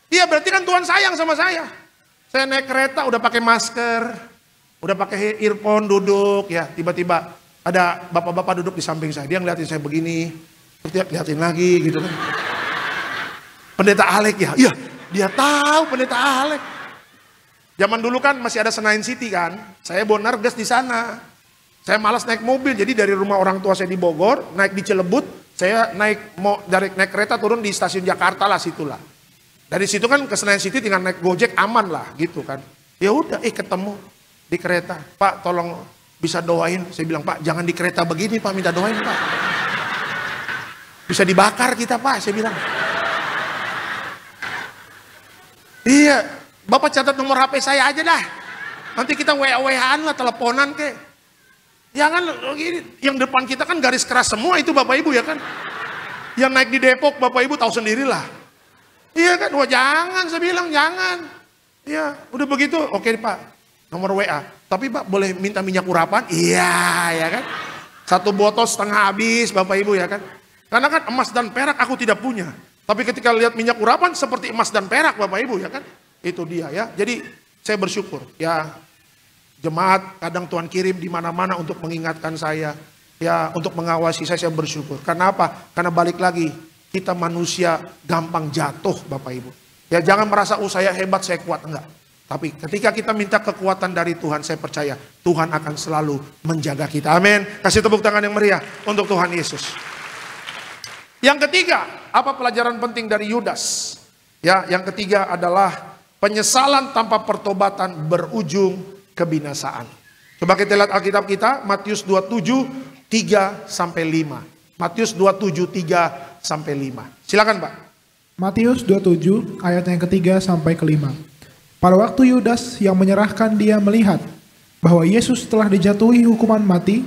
Iya berarti kan Tuhan sayang sama saya. Saya naik kereta udah pakai masker, udah pakai earphone duduk ya. Tiba-tiba ada bapak-bapak duduk di samping saya. Dia ngeliatin saya begini, terus liatin lagi gitu kan. Pendeta Alek ya? Iya, dia tahu pendeta Alek. Zaman dulu kan masih ada Senayan City kan. Saya bawa narges di sana. Saya malas naik mobil, jadi dari rumah orang tua saya di Bogor, naik di Cilebut, saya naik kereta turun di stasiun Jakarta lah situlah. Dari situ kan ke Senayan City tinggal naik Gojek aman lah gitu kan. Ya udah, ketemu di kereta. Pak, tolong bisa doain. Saya bilang, Pak, jangan di kereta begini, Pak, minta doain, Pak. Bisa dibakar kita, Pak, saya bilang. Iya, Bapak catat nomor HP saya aja dah. Nanti kita WA-WA-an lah, teleponan kek. Jangan yang depan kita kan garis keras semua itu Bapak Ibu ya kan. Yang naik di Depok Bapak Ibu tahu sendirilah. Iya kan, wah jangan saya bilang jangan. Iya, udah begitu, oke Pak, nomor WA. Tapi Pak boleh minta minyak urapan? Iya ya kan. 1 botol setengah habis Bapak Ibu ya kan. Karena kan emas dan perak aku tidak punya. Tapi ketika lihat minyak urapan seperti emas dan perak Bapak Ibu ya kan. Itu dia ya. Jadi saya bersyukur ya. Jemaat kadang Tuhan kirim di mana-mana untuk mengingatkan saya, ya untuk mengawasi saya bersyukur. Karena apa? Karena balik lagi kita manusia gampang jatuh Bapak Ibu. Ya jangan merasa saya hebat, saya kuat, enggak. Tapi ketika kita minta kekuatan dari Tuhan, saya percaya Tuhan akan selalu menjaga kita. Amin. Kasih tepuk tangan yang meriah untuk Tuhan Yesus. Yang ketiga, apa pelajaran penting dari Yudas? Ya, yang ketiga adalah penyesalan tanpa pertobatan berujung kebinasaan. Coba kita lihat Alkitab kita, Matius 27, 3-5. Matius 27, 3-5. Silakan Pak. Matius 27, ayat yang ketiga sampai kelima. Pada waktu Yudas yang menyerahkan dia melihat bahwa Yesus telah dijatuhi hukuman mati,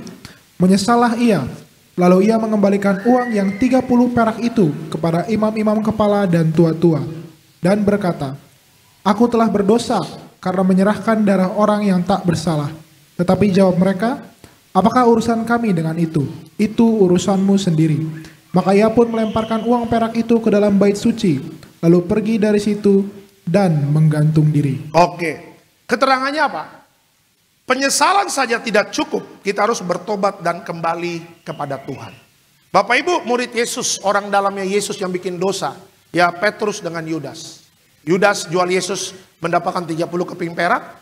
menyesallah ia. Lalu ia mengembalikan uang yang 30 perak itu kepada imam-imam kepala dan tua-tua. Dan berkata, aku telah berdosa karena menyerahkan darah orang yang tak bersalah. Tetapi jawab mereka, apakah urusan kami dengan itu? Itu urusanmu sendiri. Maka ia pun melemparkan uang perak itu ke dalam bait suci, lalu pergi dari situ dan menggantung diri. Oke, keterangannya apa? Penyesalan saja tidak cukup, kita harus bertobat dan kembali kepada Tuhan. Bapak Ibu, murid Yesus, orang dalamnya Yesus yang bikin dosa, ya Petrus dengan Yudas. Yudas jual Yesus mendapatkan 30 keping perak,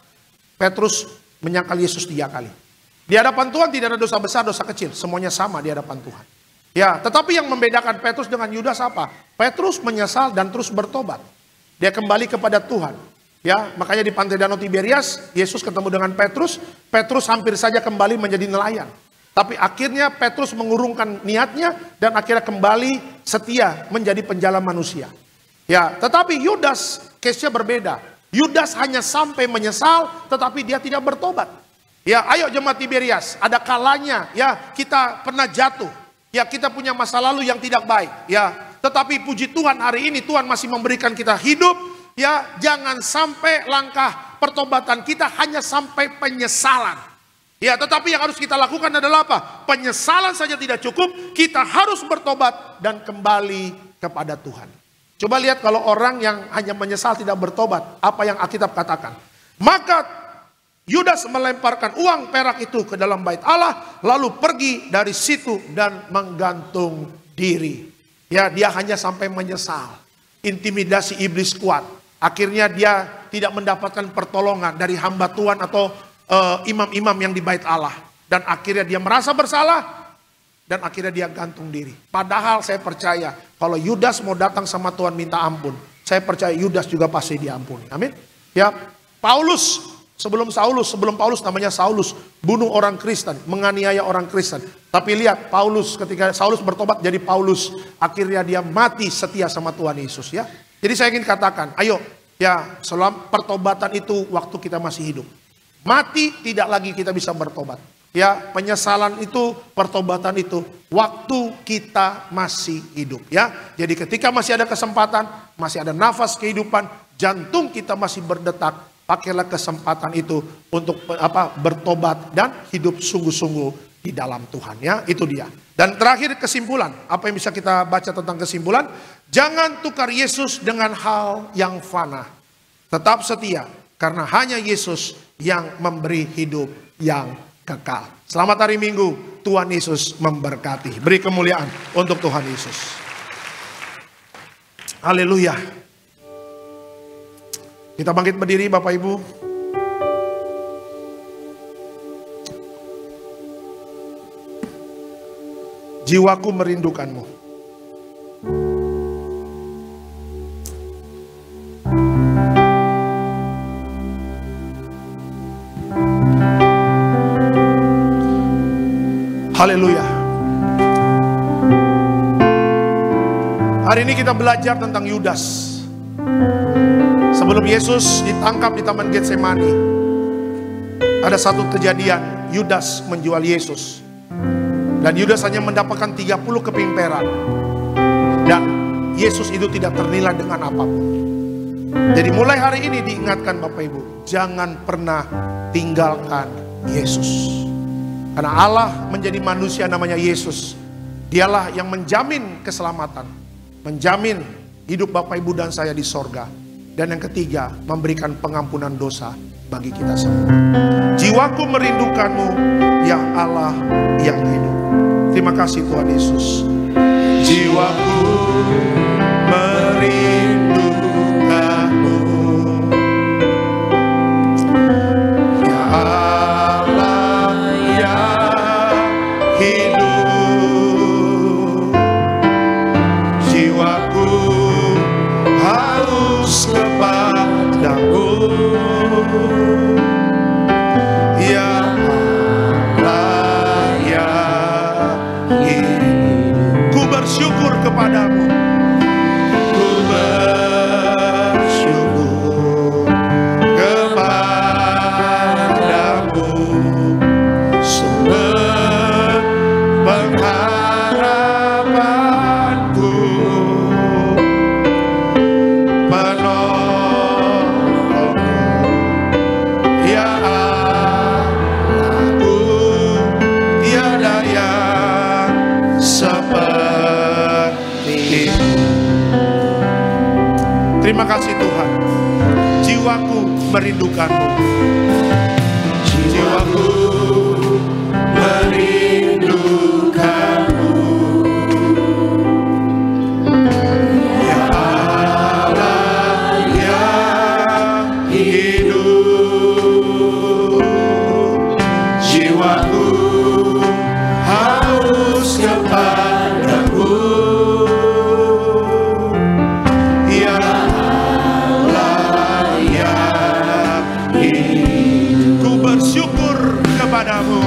Petrus menyangkal Yesus 3 kali. Di hadapan Tuhan tidak ada dosa besar, dosa kecil, semuanya sama di hadapan Tuhan. Ya, tetapi yang membedakan Petrus dengan Yudas apa? Petrus menyesal dan terus bertobat. Dia kembali kepada Tuhan. Ya, makanya di pantai Danau Tiberias, Yesus ketemu dengan Petrus. Petrus hampir saja kembali menjadi nelayan. Tapi akhirnya Petrus mengurungkan niatnya dan akhirnya kembali setia menjadi penjala manusia. Ya, tetapi Yudas case-nya berbeda. Yudas hanya sampai menyesal, tetapi dia tidak bertobat. Ya, ayo jemaat Tiberias, ada kalanya ya kita pernah jatuh. Ya, kita punya masa lalu yang tidak baik. Ya, tetapi puji Tuhan hari ini Tuhan masih memberikan kita hidup. Ya, jangan sampai langkah pertobatan kita hanya sampai penyesalan. Ya, tetapi yang harus kita lakukan adalah apa? Penyesalan saja tidak cukup, kita harus bertobat dan kembali kepada Tuhan. Coba lihat kalau orang yang hanya menyesal tidak bertobat, apa yang Alkitab katakan. Maka Yudas melemparkan uang perak itu ke dalam bait Allah, lalu pergi dari situ dan menggantung diri. Ya, dia hanya sampai menyesal. Intimidasi iblis kuat. Akhirnya dia tidak mendapatkan pertolongan dari hamba Tuhan atau imam-imam yang di bait Allah. Dan akhirnya dia merasa bersalah dan akhirnya dia gantung diri. Padahal saya percaya kalau Yudas mau datang sama Tuhan minta ampun, saya percaya Yudas juga pasti diampuni. Amin. Ya, Sebelum Paulus namanya Saulus, bunuh orang Kristen, menganiaya orang Kristen. Tapi lihat Paulus, ketika Saulus bertobat jadi Paulus, akhirnya dia mati setia sama Tuhan Yesus ya. Jadi saya ingin katakan, ayo ya, selama pertobatan itu waktu kita masih hidup. Mati tidak lagi kita bisa bertobat. Ya, penyesalan itu, pertobatan itu waktu kita masih hidup ya. Jadi ketika masih ada kesempatan, masih ada nafas kehidupan, jantung kita masih berdetak, pakailah kesempatan itu untuk bertobat dan hidup sungguh-sungguh di dalam Tuhan ya. Itu dia. Dan terakhir kesimpulan, apa yang bisa kita baca tentang kesimpulan? Jangan tukar Yesus dengan hal yang fana. Tetap setia karena hanya Yesus yang memberi hidup yang kekal. Selamat hari Minggu, Tuhan Yesus memberkati. Beri kemuliaan untuk Tuhan Yesus. Haleluya. Kita bangkit berdiri Bapak Ibu. Jiwaku merindukanmu. Haleluya. Hari ini kita belajar tentang Yudas. Sebelum Yesus ditangkap di Taman Getsemani, ada satu kejadian, Yudas menjual Yesus. Dan Yudas hanya mendapatkan 30 keping perak. Dan Yesus itu tidak ternilai dengan apapun. Jadi mulai hari ini diingatkan Bapak Ibu, jangan pernah tinggalkan Yesus. Karena Allah menjadi manusia namanya Yesus. Dialah yang menjamin keselamatan, menjamin hidup Bapak Ibu dan saya di sorga. Dan yang ketiga, memberikan pengampunan dosa bagi kita semua. Jiwaku merindukanmu, ya Allah yang hidup. Terima kasih Tuhan Yesus. Jiwaku merindukanmu, ya Allah yang hidup. Jiwaku haus kepadamu, ya Allah yang hidup. Ku bersyukur kepadamu, ku bersyukur kepadamu, sumber pengharapanku, seperti Terima kasih Tuhan. Jiwaku merindukanmu. Jiwaku merindukanmu. Ya Allah yang hidup. Jiwaku haus kepadamu. Ya Allah yang hidup. Ku bersyukur kepadamu.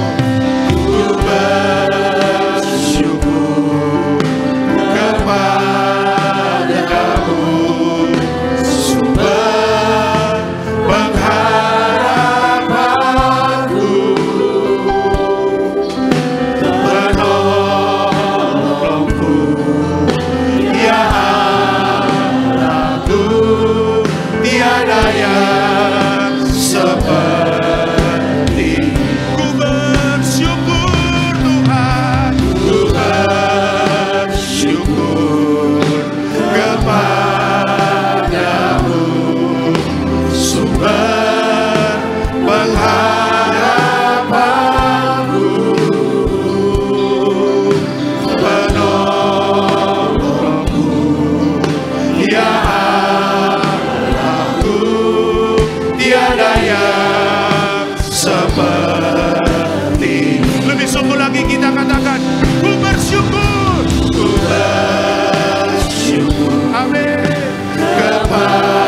Ku bersyukur kepadamu. Sumber pengharapanku, penolongku, ya Allahku, tiada yang seperti. Ku bersyukur Tuhan, ku bersyukur kepadamu. Sumber pengharapanku, penolongku, ya Allahku, tiada yang seperti. Lebih sungguh lagi kita katakan, ku bersyukur, ku bersyukur, amin, kepadamu.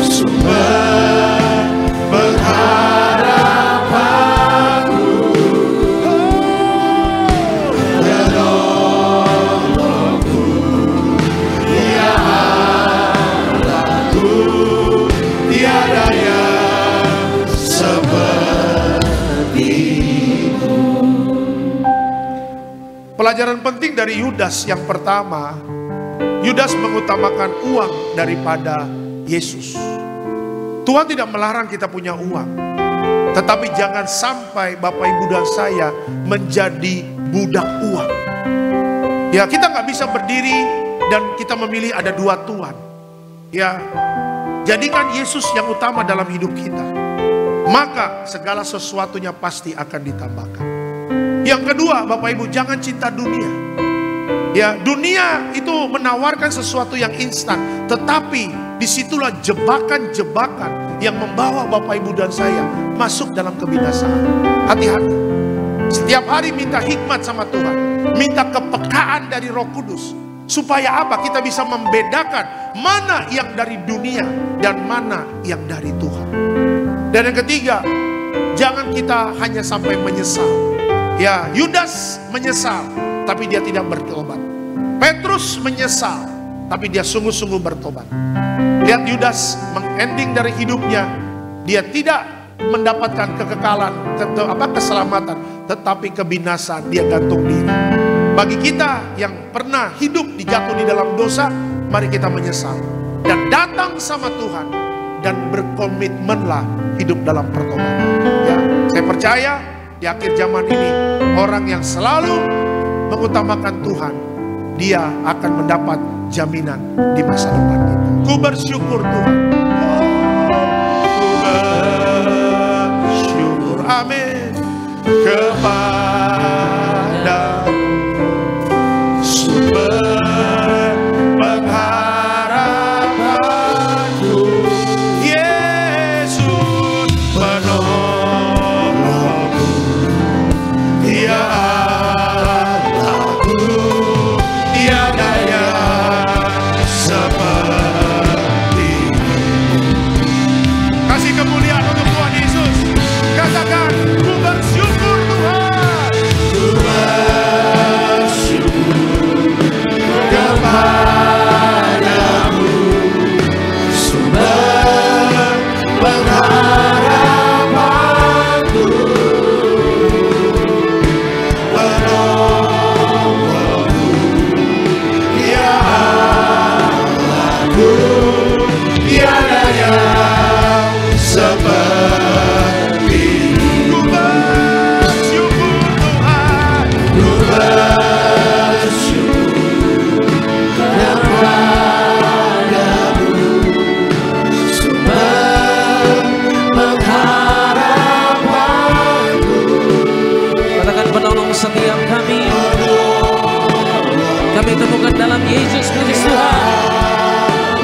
Sumber pengharapanku, penolongku, ya Allahku, tiada yang sepertimu. Pelajaran penting dari Yudas yang pertama, Yudas mengutamakan uang daripada Yesus. Tuhan tidak melarang kita punya uang, tetapi jangan sampai Bapak Ibu dan saya menjadi budak uang. Ya, kita nggak bisa berdiri dan kita memilih ada dua Tuhan. Ya, jadikan Yesus yang utama dalam hidup kita, maka segala sesuatunya pasti akan ditambahkan. Yang kedua, Bapak Ibu, jangan cinta dunia. Ya, dunia itu menawarkan sesuatu yang instan, tetapi disitulah jebakan-jebakan yang membawa Bapak Ibu dan saya masuk dalam kebinasaan. Hati-hati. Setiap hari minta hikmat sama Tuhan, minta kepekaan dari Roh Kudus. Supaya apa? Kita bisa membedakan mana yang dari dunia dan mana yang dari Tuhan. Dan yang ketiga, jangan kita hanya sampai menyesal. Ya, Yudas menyesal, tapi dia tidak bertobat. Petrus menyesal, tapi dia sungguh-sungguh bertobat. Lihat Yudas mengending dari hidupnya, dia tidak mendapatkan kekekalan, keselamatan, tetapi kebinasaan. Dia gantung diri. Bagi kita yang pernah hidup dijatuh di dalam dosa, mari kita menyesal dan datang sama Tuhan dan berkomitmenlah hidup dalam pertobatan. Ya, saya percaya di akhir zaman ini orang yang selalu mengutamakan Tuhan, dia akan mendapat jaminan di masa depan kita. Ku bersyukur Tuhan. Ku bersyukur, amin, kepada sumber pengharapanku, Yesus penolongku, ya Allahku, tiada yang seperti. Kasih kemuliaan untuk Tuhan Yesus. Katakan, ku bersyukur Tuhan. setiap kami. Kami temukan dalam Yesus Kristus Tuhan.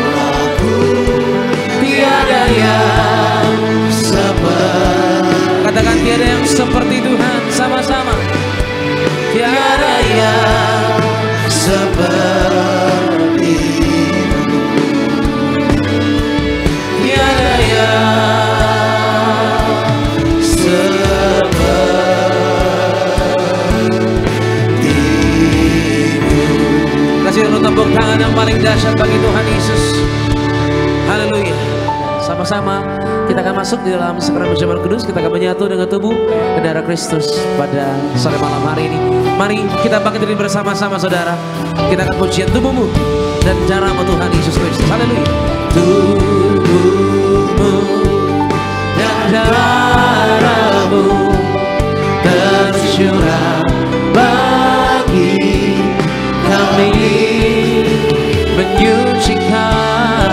Tiada yang seperti. Katakan tiada yang seperti Tuhan sama-sama. Tiada yang seperti. Tiada yang seperti. Kasih dulu tepuk tangan yang paling dahsyat bagi Tuhan Yesus. Haleluya. Sama-sama kita akan masuk di dalam sakramen perjamuan kudus. Kita akan menyatu dengan tubuh dan darah Kristus pada sore malam hari ini. Mari kita bangkit diri bersama-sama saudara. Kita akan pujian tubuhmu dan darahmu Tuhan Yesus Kristus. Haleluya. Tubuhmu dan darahmu tercurah bagi kami, menyucikan,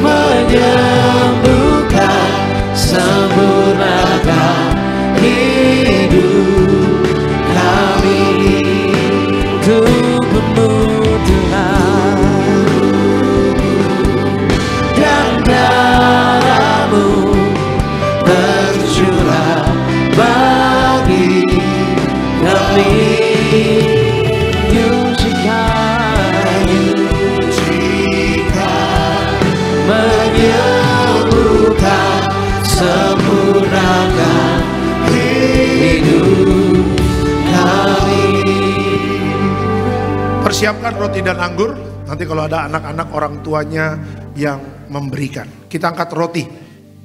menyembuhkan, sempurnakan hidup kami. Tubuhmu Tuhan dan darahmu tercurah bagi kami, menyembuhkan, sempurnakan hidup kami. Persiapkan roti dan anggur. Nanti kalau ada anak-anak orang tuanya yang memberikan. Kita angkat roti.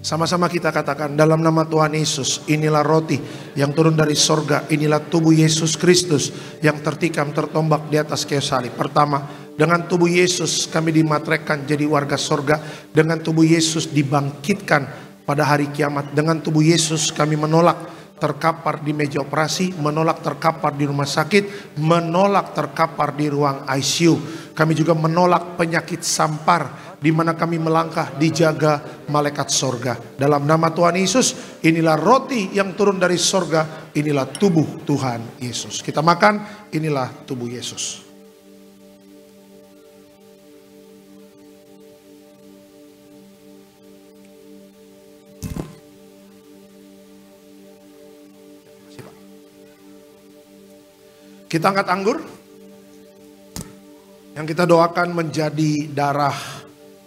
Sama-sama kita katakan dalam nama Tuhan Yesus, inilah roti yang turun dari sorga. Inilah tubuh Yesus Kristus yang tertikam tertombak di atas kayu salib. Pertama, dengan tubuh Yesus kami dimateraikan jadi warga sorga. Dengan tubuh Yesus dibangkitkan pada hari kiamat. Dengan tubuh Yesus kami menolak terkapar di meja operasi, menolak terkapar di rumah sakit, menolak terkapar di ruang ICU. Kami juga menolak penyakit sampar di mana kami melangkah dijaga malaikat sorga. Dalam nama Tuhan Yesus, inilah roti yang turun dari sorga, inilah tubuh Tuhan Yesus. Kita makan, inilah tubuh Yesus. Kita angkat anggur yang kita doakan menjadi darah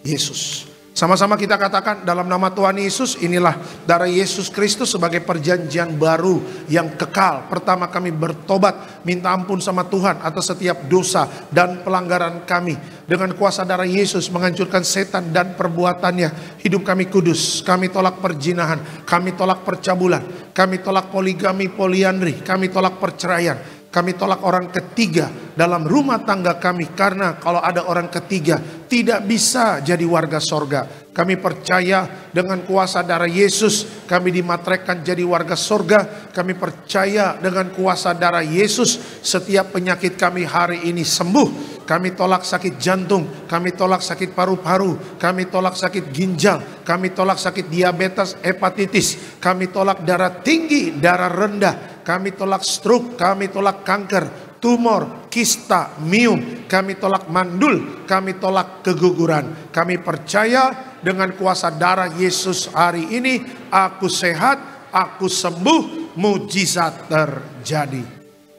Yesus. Sama-sama kita katakan dalam nama Tuhan Yesus, inilah darah Yesus Kristus sebagai perjanjian baru yang kekal. Pertama kami bertobat, minta ampun sama Tuhan atas setiap dosa dan pelanggaran kami. Dengan kuasa darah Yesus menghancurkan setan dan perbuatannya. Hidup kami kudus, kami tolak perzinahan, kami tolak percabulan, kami tolak poligami, poliandri, kami tolak perceraian. Kami tolak orang ketiga dalam rumah tangga kami. Karena kalau ada orang ketiga tidak bisa jadi warga sorga. Kami percaya dengan kuasa darah Yesus kami dimateraikan jadi warga sorga. Kami percaya dengan kuasa darah Yesus setiap penyakit kami hari ini sembuh. Kami tolak sakit jantung, kami tolak sakit paru-paru, kami tolak sakit ginjal, kami tolak sakit diabetes, hepatitis, kami tolak darah tinggi, darah rendah, kami tolak stroke, kami tolak kanker, tumor, kista, miom, kami tolak mandul, kami tolak keguguran. Kami percaya dengan kuasa darah Yesus hari ini, aku sehat, aku sembuh, mujizat terjadi.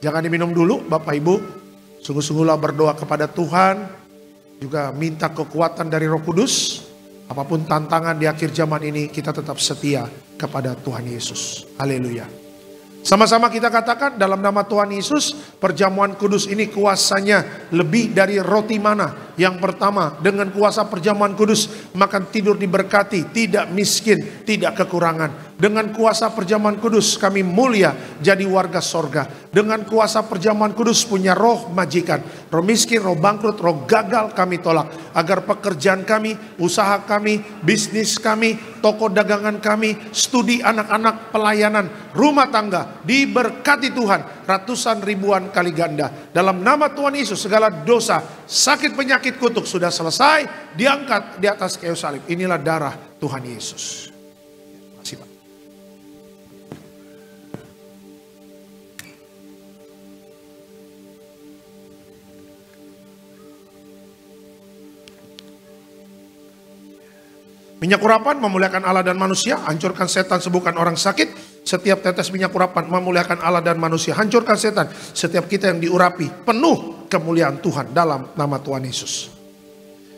Jangan diminum dulu Bapak Ibu. Sungguh-sungguhlah berdoa kepada Tuhan. Juga minta kekuatan dari Roh Kudus. Apapun tantangan di akhir zaman ini, kita tetap setia kepada Tuhan Yesus. Haleluya. Sama-sama kita katakan dalam nama Tuhan Yesus, perjamuan kudus ini kuasanya lebih dari roti mana. Yang pertama, dengan kuasa perjamuan kudus, makan tidur diberkati, tidak miskin, tidak kekurangan. Dengan kuasa perjamuan kudus kami mulia jadi warga sorga. Dengan kuasa perjamuan kudus punya roh majikan, roh miskin, roh bangkrut, roh gagal kami tolak. Agar pekerjaan kami, usaha kami, bisnis kami, toko dagangan kami, studi anak-anak, pelayanan, rumah tangga diberkati Tuhan ratusan ribuan kali ganda. Dalam nama Tuhan Yesus segala dosa, sakit, penyakit, kutuk sudah selesai, diangkat di atas kayu salib. Inilah darah Tuhan Yesus. Terima kasih Pak. Minyak urapan memuliakan Allah dan manusia, hancurkan setan, sembuhkan orang sakit. Setiap tetes minyak urapan memuliakan Allah dan manusia, hancurkan setan. Setiap kita yang diurapi, penuh kemuliaan Tuhan dalam nama Tuhan Yesus.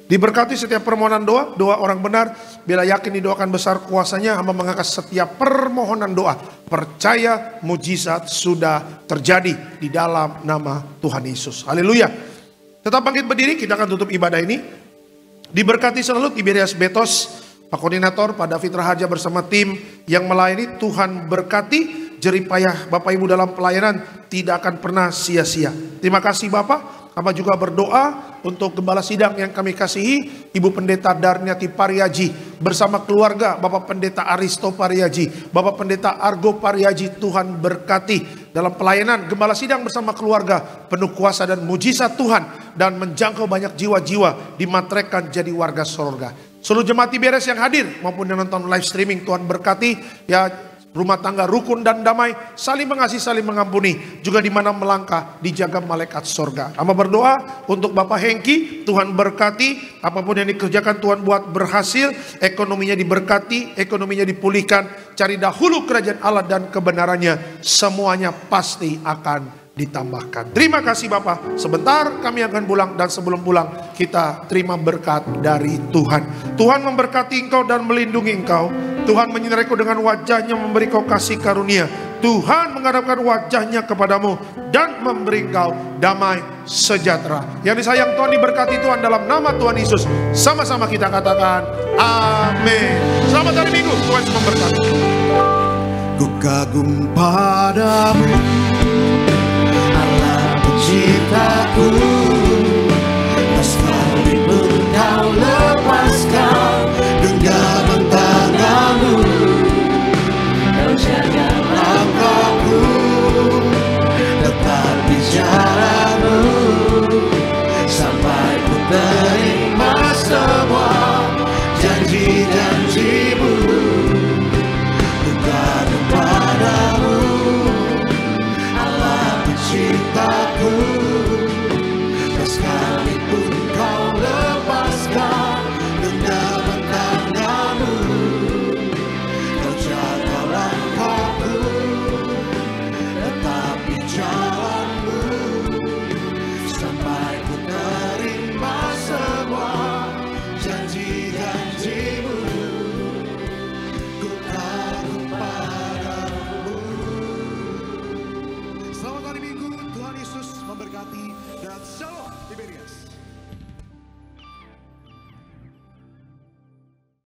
Diberkati setiap permohonan doa, doa orang benar. Bila yakin didoakan besar kuasanya, hamba mengangkat setiap permohonan doa. Percaya mujizat sudah terjadi di dalam nama Tuhan Yesus. Haleluya. Tetap bangkit berdiri, kita akan tutup ibadah ini. Diberkati selalu Tiberias Betos, Pak Koordinator, Pak David Raharja bersama tim yang melayani. Tuhan berkati. Jeripayah Bapak Ibu dalam pelayanan tidak akan pernah sia-sia. Terima kasih Bapak. Hamba juga berdoa untuk Gembala Sidang yang kami kasihi, Ibu Pendeta Darniati Pariaji bersama keluarga, Bapak Pendeta Aristo Pariaji, Bapak Pendeta Argo Pariaji. Tuhan berkati dalam pelayanan Gembala Sidang bersama keluarga, penuh kuasa dan mujizat Tuhan, dan menjangkau banyak jiwa-jiwa, dimatrekkan jadi warga sorga. Seluruh jemaat Tiberias yang hadir maupun yang nonton live streaming, Tuhan berkati ya. Rumah tangga rukun dan damai, saling mengasihi, saling mengampuni. Juga di mana melangkah, dijaga malaikat sorga. Hamba berdoa untuk Bapak Hengki, Tuhan berkati. Apapun yang dikerjakan Tuhan buat berhasil. Ekonominya diberkati, ekonominya dipulihkan. Cari dahulu kerajaan Allah dan kebenarannya. Semuanya pasti akan ditambahkan. Terima kasih Bapak. Sebentar kami akan pulang, dan sebelum pulang kita terima berkat dari Tuhan. Tuhan memberkati engkau dan melindungi engkau. Tuhan menyinari kau dengan wajahnya, memberi kau kasih karunia. Tuhan menghadapkan wajahnya kepadamu dan memberi kau damai sejahtera. Yang disayang Tuhan, diberkati Tuhan dalam nama Tuhan Yesus. Sama-sama kita katakan amin. Selamat hari Minggu, Tuhan memberkati. Ku kagum padamu, Allah penciptaku.